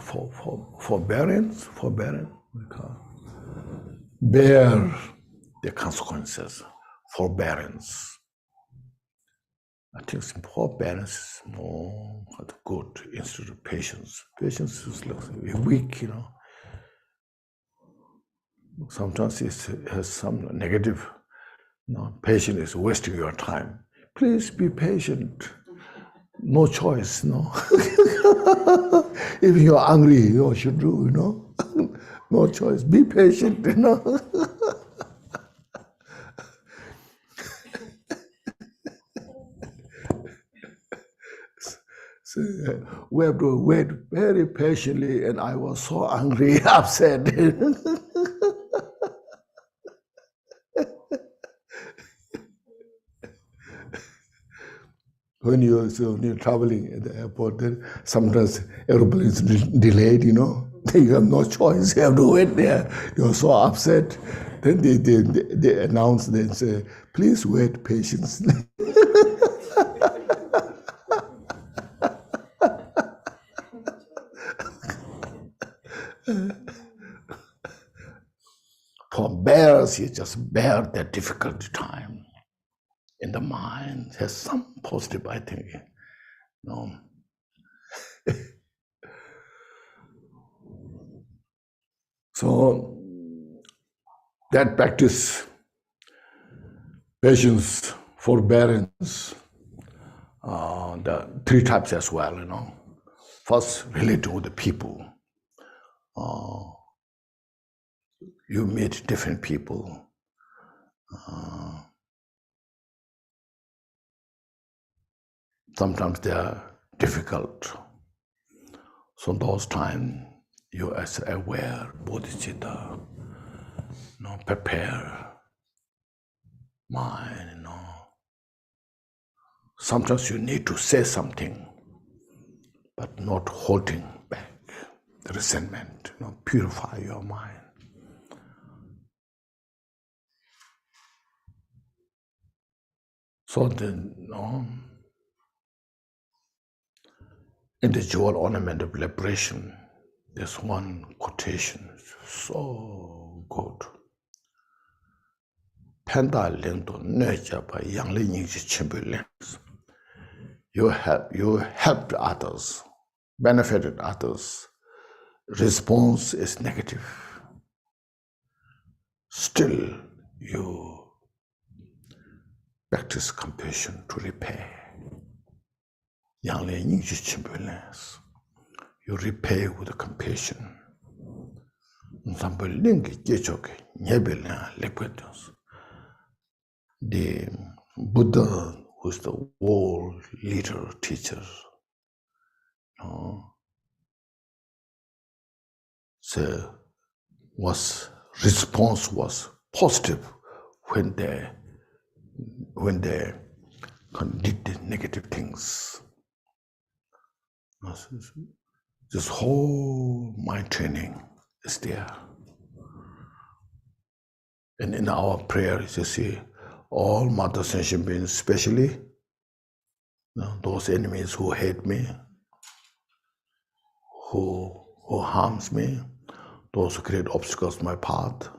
bear the consequences, forbearance. I think forbearance is more good instead of patience. Patience is like weak, Sometimes it has some negative. Patience is wasting your time. Please be patient. No choice, If you're angry, you should do, No choice. Be patient, you know. So, we have to wait very patiently, and I was so angry, upset. When you're traveling at the airport, then sometimes airplane is delayed, you know. You have no choice. You have to wait there. You're so upset. Then they announce, they say, please wait patiently. Forbearance, you just bear that difficult time in the mind. Has some positive, I think. No. So that practice, patience, forbearance, the three types as well, you know. First, relating with the people. You meet different people. Sometimes they are difficult. So those times, you as aware, bodhicitta, you know, prepare mind, you know. Sometimes you need to say something, but not holding back the resentment, you know, purify your mind. So then, you know, in the jewel ornament of liberation, there's one quotation, so good. Penda lento nurture by young lens. You helped others, benefited others. Response is negative. Still, you practice compassion to repair. Young lens. You repay with compassion. The Buddha, who's the world leader, teacher, so response was positive when they did the negative things. This whole mind training is there. And in our prayers, you see, all mother sentient beings, especially those enemies who hate me, who harms me, those who create obstacles to my path,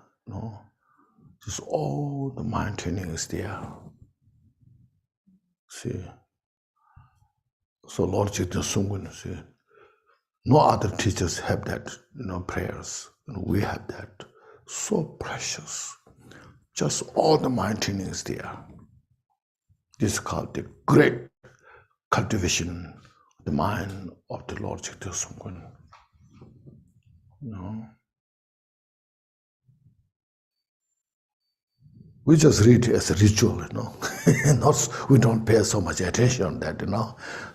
just all the mind training is there. See, so Lord Chaitanya Sungwan said, no other teachers have that, prayers, and we have that. So precious. Just all the mind training is there. This is called the great cultivation of the mind of the Lord Chaitanya Sungwan. We just read it as a ritual, we don't pay so much attention on that,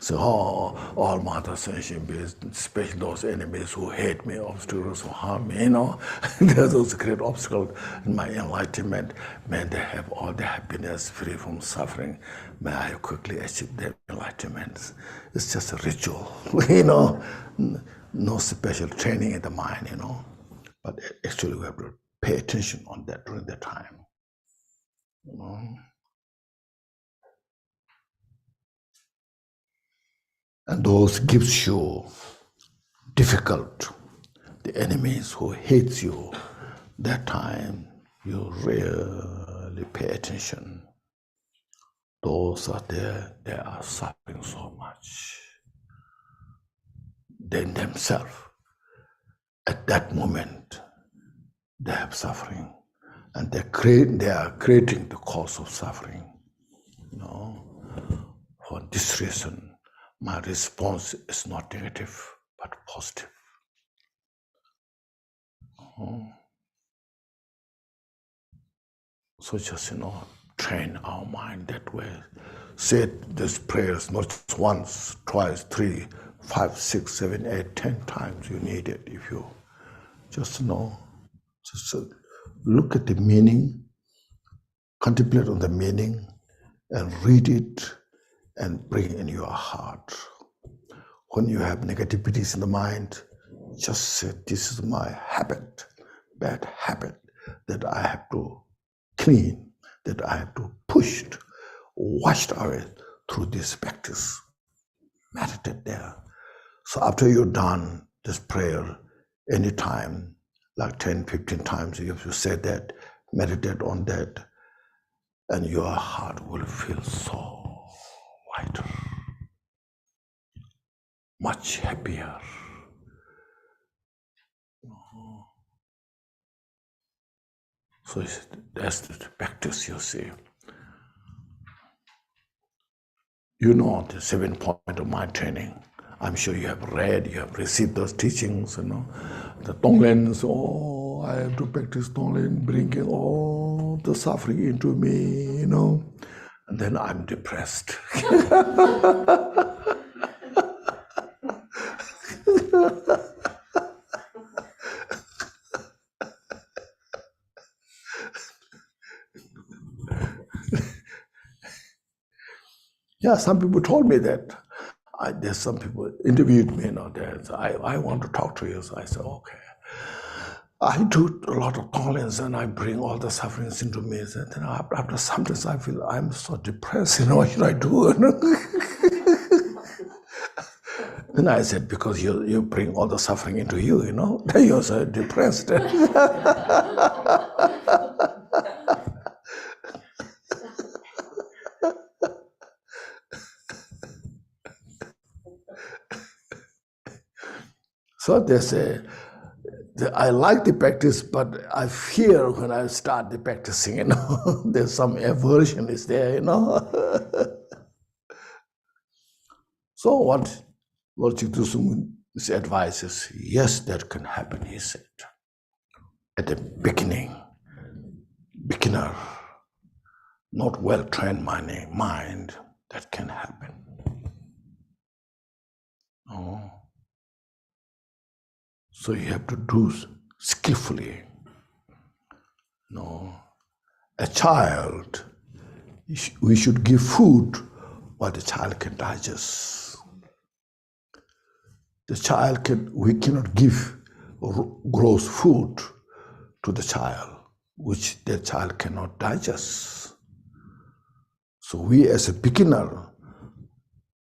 So, all mother sentient beings, especially those enemies who hate me, obstacles who harm me, there's those great obstacles in my enlightenment. May they have all the happiness, free from suffering. May I quickly achieve their enlightenment. It's just a ritual, no special training in the mind, But actually we have to pay attention on that during that time. And those gives you difficult, the enemies who hate you, that time you really pay attention. Those are there, they are suffering so much. They themselves, at that moment, they have suffering. And they are creating the cause of suffering. For this reason, my response is not negative, but positive. So just, train our mind that way. Say these prayers not just once, twice, 3, 5, 6, 7, 8, 10 times you need it. If you just look at the meaning, contemplate on the meaning, and read it and bring it in your heart. When you have negativities in the mind, just say, this is my habit, bad habit, that I have to clean, that I have to push, washed away through this practice. Meditate there. So after you're done this prayer, anytime, like 10, 15 times, you have to say that, meditate on that, and your heart will feel so lighter, much happier. So that's the practice, you see. You know the 7 point of mind training. I'm sure you have read, you have received those teachings, the Tonglens, I have to practice Tonglen, bringing all the suffering into me, and then I'm depressed. Yeah, some people told me that. There's some people interviewed me, I want to talk to you. So I said, okay. I do a lot of tolerance and I bring all the sufferings into me. And then after sometimes I feel I'm so depressed, what should I do? Then I said, because you bring all the suffering into you, then you're so depressed. So they say, I like the practice, but I fear when I start the practicing, there's some aversion is there, So what Lord Chikdusung's advice is, yes, that can happen, he said. At the beginning, beginner, not well-trained mind, that can happen. Oh. So you have to do skillfully. A child, we should give food what the child can digest. We cannot give gross food to the child, which the child cannot digest. So we as a beginner,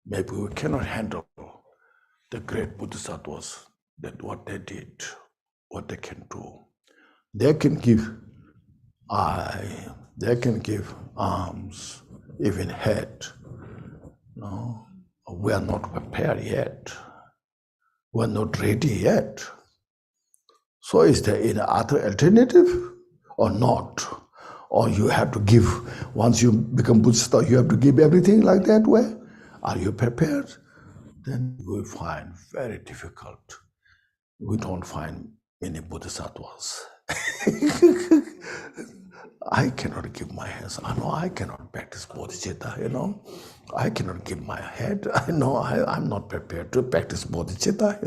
maybe we cannot handle the great bodhisattvas, that what they did, what they can do. They can give eye, they can give arms, even head. We are not prepared yet. We are not ready yet. So is there any other alternative or not? Or you have to give, once you become Buddhist, you have to give everything like that way? Are you prepared? Then you will find very difficult. We don't find many bodhisattvas. I cannot give my hands. I know I cannot practice bodhicitta, I cannot give my head. I know I'm not prepared to practice bodhicitta,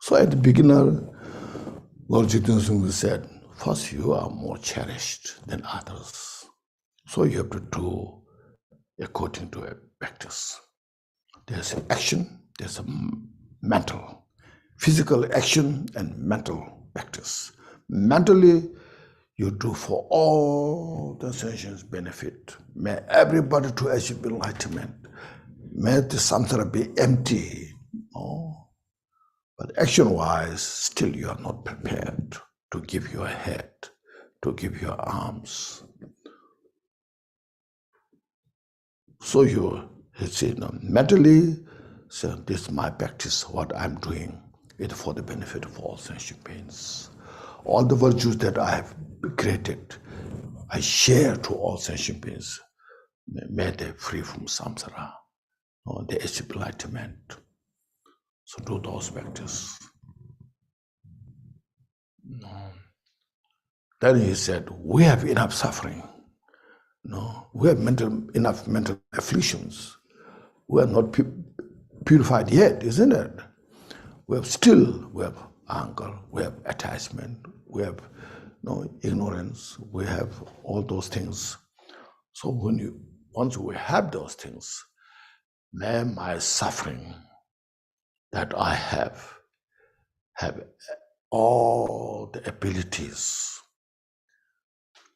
So at the beginner, Lord Gyaltshen said, first you are more cherished than others. So you have to do according to a practice. There's an action, there's a mental, physical action and mental practice. Mentally, you do for all the sentients benefit. May everybody to achieve enlightenment. May the samsara be empty. But action-wise, still you are not prepared to give your head, to give your arms. So you see, mentally, so this is my practice, what I'm doing, it for the benefit of all sentient beings. All the virtues that I have created, I share to all sentient beings. May they free from samsara, or they achieve enlightenment. So do those practice. No. Then he said, we have enough suffering. No, we have enough mental afflictions. We are not purified yet, isn't it? We have anger, we have attachment, we have ignorance, we have all those things. So once we have those things, then my suffering that I have all the abilities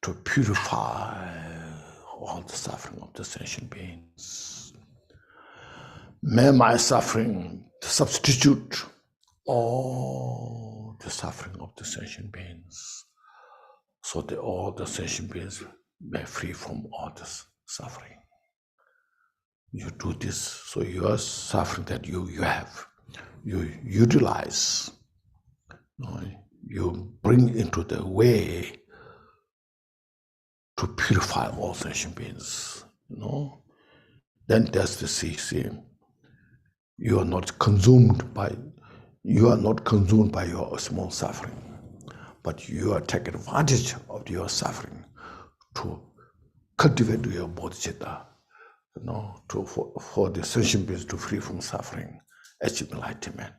to purify all the suffering of the sentient beings. May my suffering substitute all the suffering of the sentient beings, so that all the sentient beings may free from all this suffering. You do this, so your suffering that you have, you utilize, you bring into the way to purify all sentient beings. Then that's the see. You are not consumed by your small suffering, but you are taking advantage of your suffering to cultivate your bodhicitta, for the sentient beings to free from suffering, achieve enlightenment.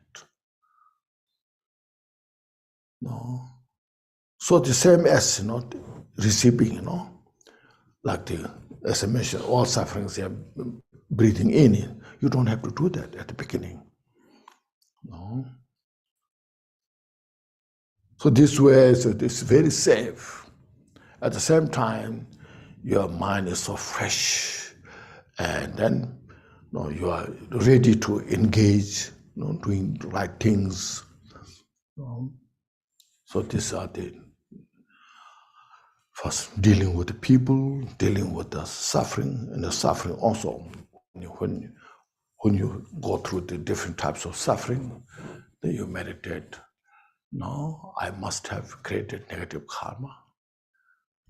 So the same as receiving, like as I mentioned, all sufferings are breathing in. You don't have to do that at the beginning. No. So this way, it's very safe. At the same time, your mind is so fresh, and then you are ready to engage, doing the right things. So these are the first dealing with the people, dealing with the suffering, and the suffering also. When you go through the different types of suffering, then you meditate. No, I must have created negative karma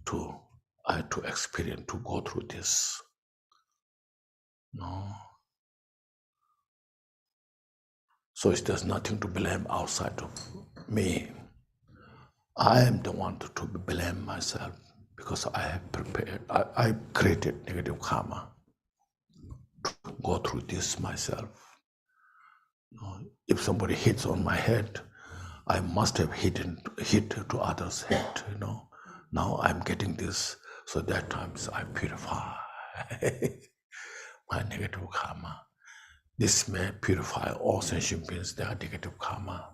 to experience, to go through this. No. So there's nothing to blame outside of me. I am the one to blame myself because I have prepared, I created negative karma to go through this myself. If somebody hits on my head, I must have hit to others' head, Now I'm getting this, so that times I purify my negative karma. This may purify all sentient beings, their negative karma.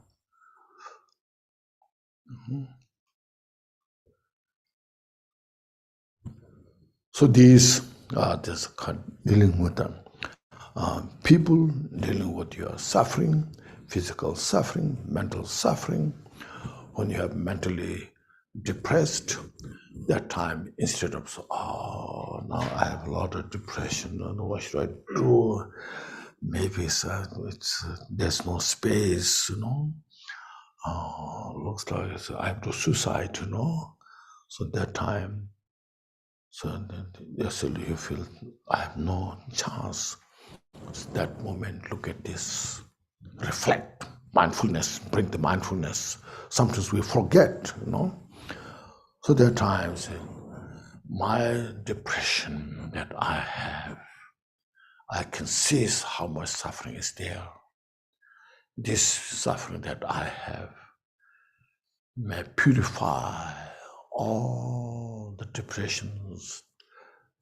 So these are just dealing with them. People dealing with your suffering, physical suffering, mental suffering. When you are mentally depressed, that time, instead of, now I have a lot of depression, what should I do? Maybe there's no space, looks like I have to suicide, So that time, then you feel I have no chance. So that moment, look at this, reflect, mindfulness, bring the mindfulness. Sometimes we forget, So there are times my depression that I have, I can see how much suffering is there. This suffering that I have may purify all the depressions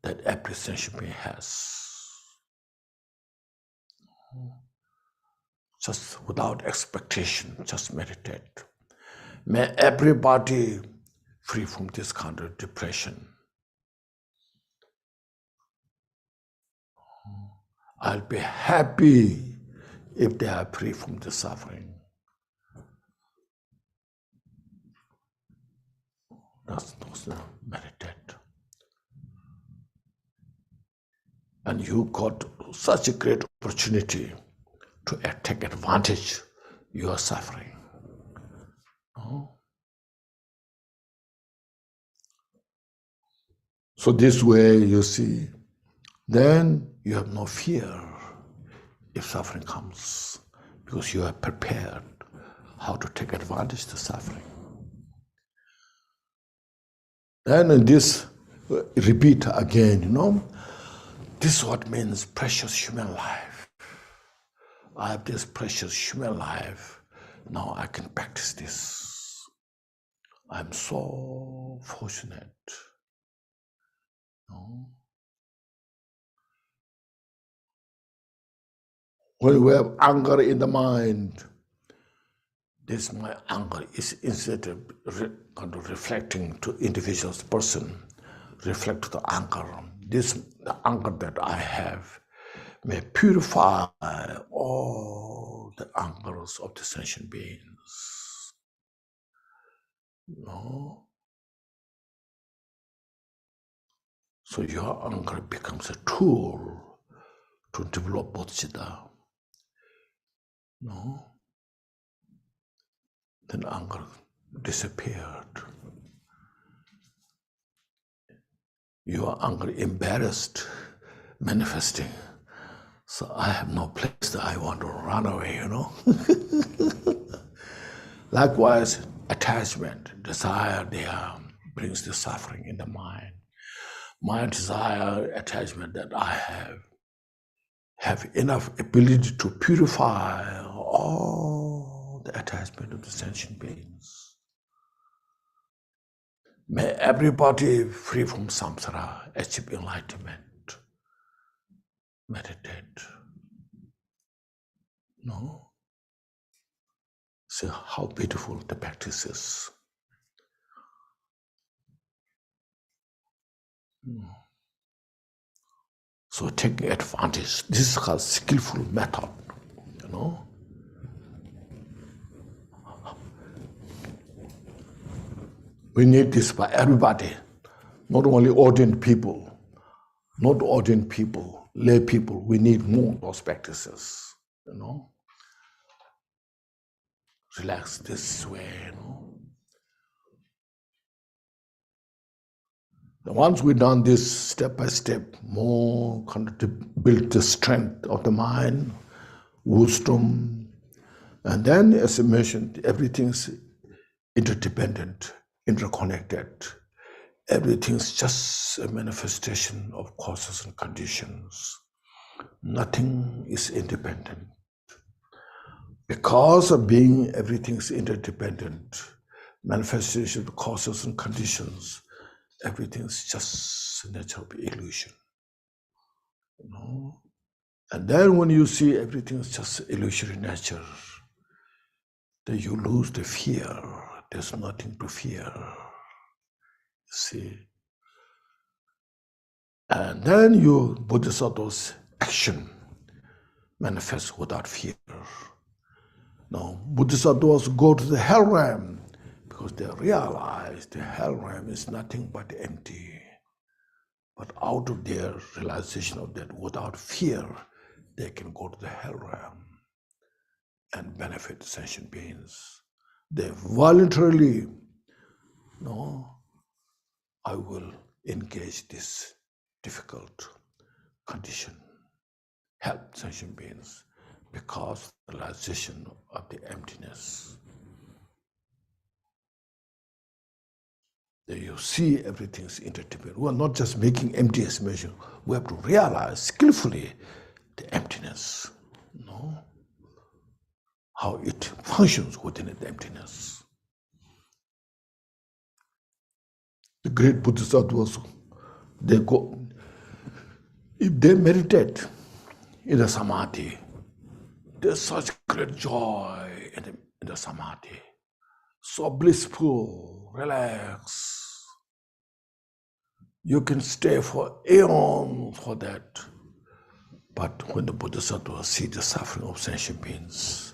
that every sentient being has. Just without expectation, just meditate. May everybody free from this kind of depression. I'll be happy if they are free from the suffering. That's meditate. And you got such a great opportunity to take advantage of your suffering. So this way, you see, then you have no fear if suffering comes. because you are prepared how to take advantage of the suffering. And this repeat again, this is what means precious human life. I have this precious human life. Now I can practice this. I'm so fortunate. When we have anger in the mind, this my anger is instead of kind of reflecting to individual's person, reflect to the anger. The anger that I have may purify all the angers of the sentient beings. So your anger becomes a tool to develop bodhicitta. Then anger disappeared. Your anger embarrassed, manifesting. So I have no place that I want to run away, Likewise, attachment, desire, brings the suffering in the mind. My desire, attachment that I have enough ability to purify all the attachment of the sentient beings. May everybody free from samsara achieve enlightenment. Meditate. See how beautiful the practice is. So take advantage. This is called skillful method, We need this by everybody, not only ordained people, lay people. We need more those practices, Relax this way, Once we've done this step by step, more to build the strength of the mind, wisdom, and then, as I mentioned, everything's interdependent, interconnected. Everything's just a manifestation of causes and conditions. Nothing is independent. Because of being everything's interdependent, manifestation of causes and conditions, everything's just a natural illusion. And then when you see everything's just illusory nature, then you lose the fear. There's nothing to fear. See? And then your bodhisattva's action manifests without fear. Now, bodhisattvas go to the hell realm because they realize the hell realm is nothing but empty. But out of their realization of that, without fear, they can go to the hell realm and benefit the sentient beings. They voluntarily, I will engage this difficult condition, help sentient beings, because the realization of the emptiness. There you see everything's interdependent. We are not just making empty estimation. We have to realize skillfully the emptiness, how it functions within the emptiness. The great bodhisattvas, they go, if they meditate in the samadhi, there's such great joy in the samadhi, so blissful, relaxed. You can stay for eons for that. But when the bodhisattvas see the suffering of sentient beings,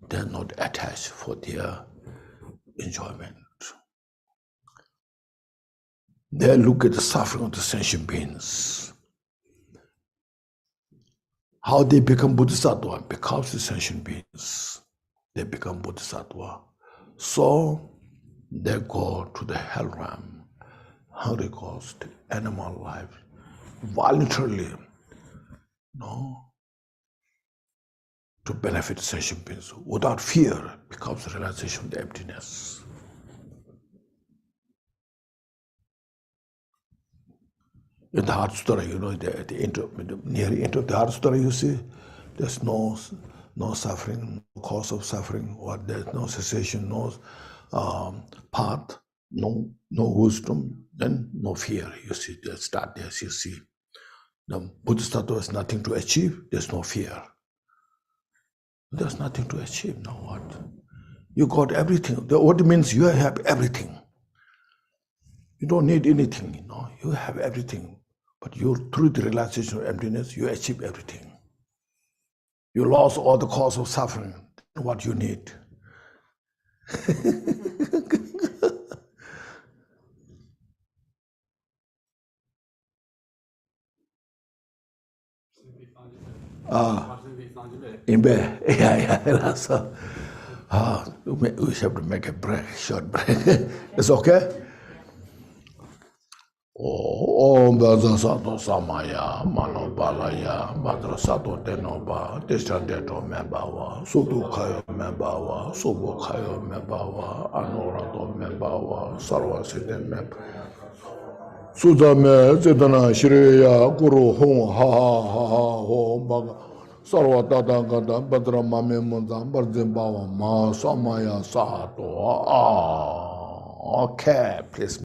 they're not attached for their enjoyment. They look at the suffering of the sentient beings. How they become bodhisattva? Because the sentient beings, they become bodhisattva. So they go to the hell realm. How they go to animal life voluntarily. to benefit sentient beings. Without fear becomes the realization of the emptiness. In the Heart Sutra, you know, at the end of, near the end of the Heart Sutra, you see, there's no suffering, no cause of suffering, or there's no cessation, no path, no wisdom, then no fear. You see, they start there, you see. The Buddhist tattva has nothing to achieve, there's no fear. There's nothing to achieve, now what? You got everything. What it means, you have everything. You don't need anything, you know, you have everything. But you, through the realization of emptiness, you achieve everything. You lost all the cause of suffering, what you need. In bed, yeah. So, we have to make a break, short break. It's okay? Om Baza Sato Samaya, Mano Balaya, Madra Sato Denoba, Deshandeto Membawa, Sudu Kayo Membawa, Subu Kayo Membawa, Anorato Membawa, Sarwasite Meb. Sudame, Zedana, Shriya, Guru Hong, ha, Hong Baga, Sarwata Gada, Badra Mame Mundan, Barzimbawa, Ma Samaya Sato. Okay, please.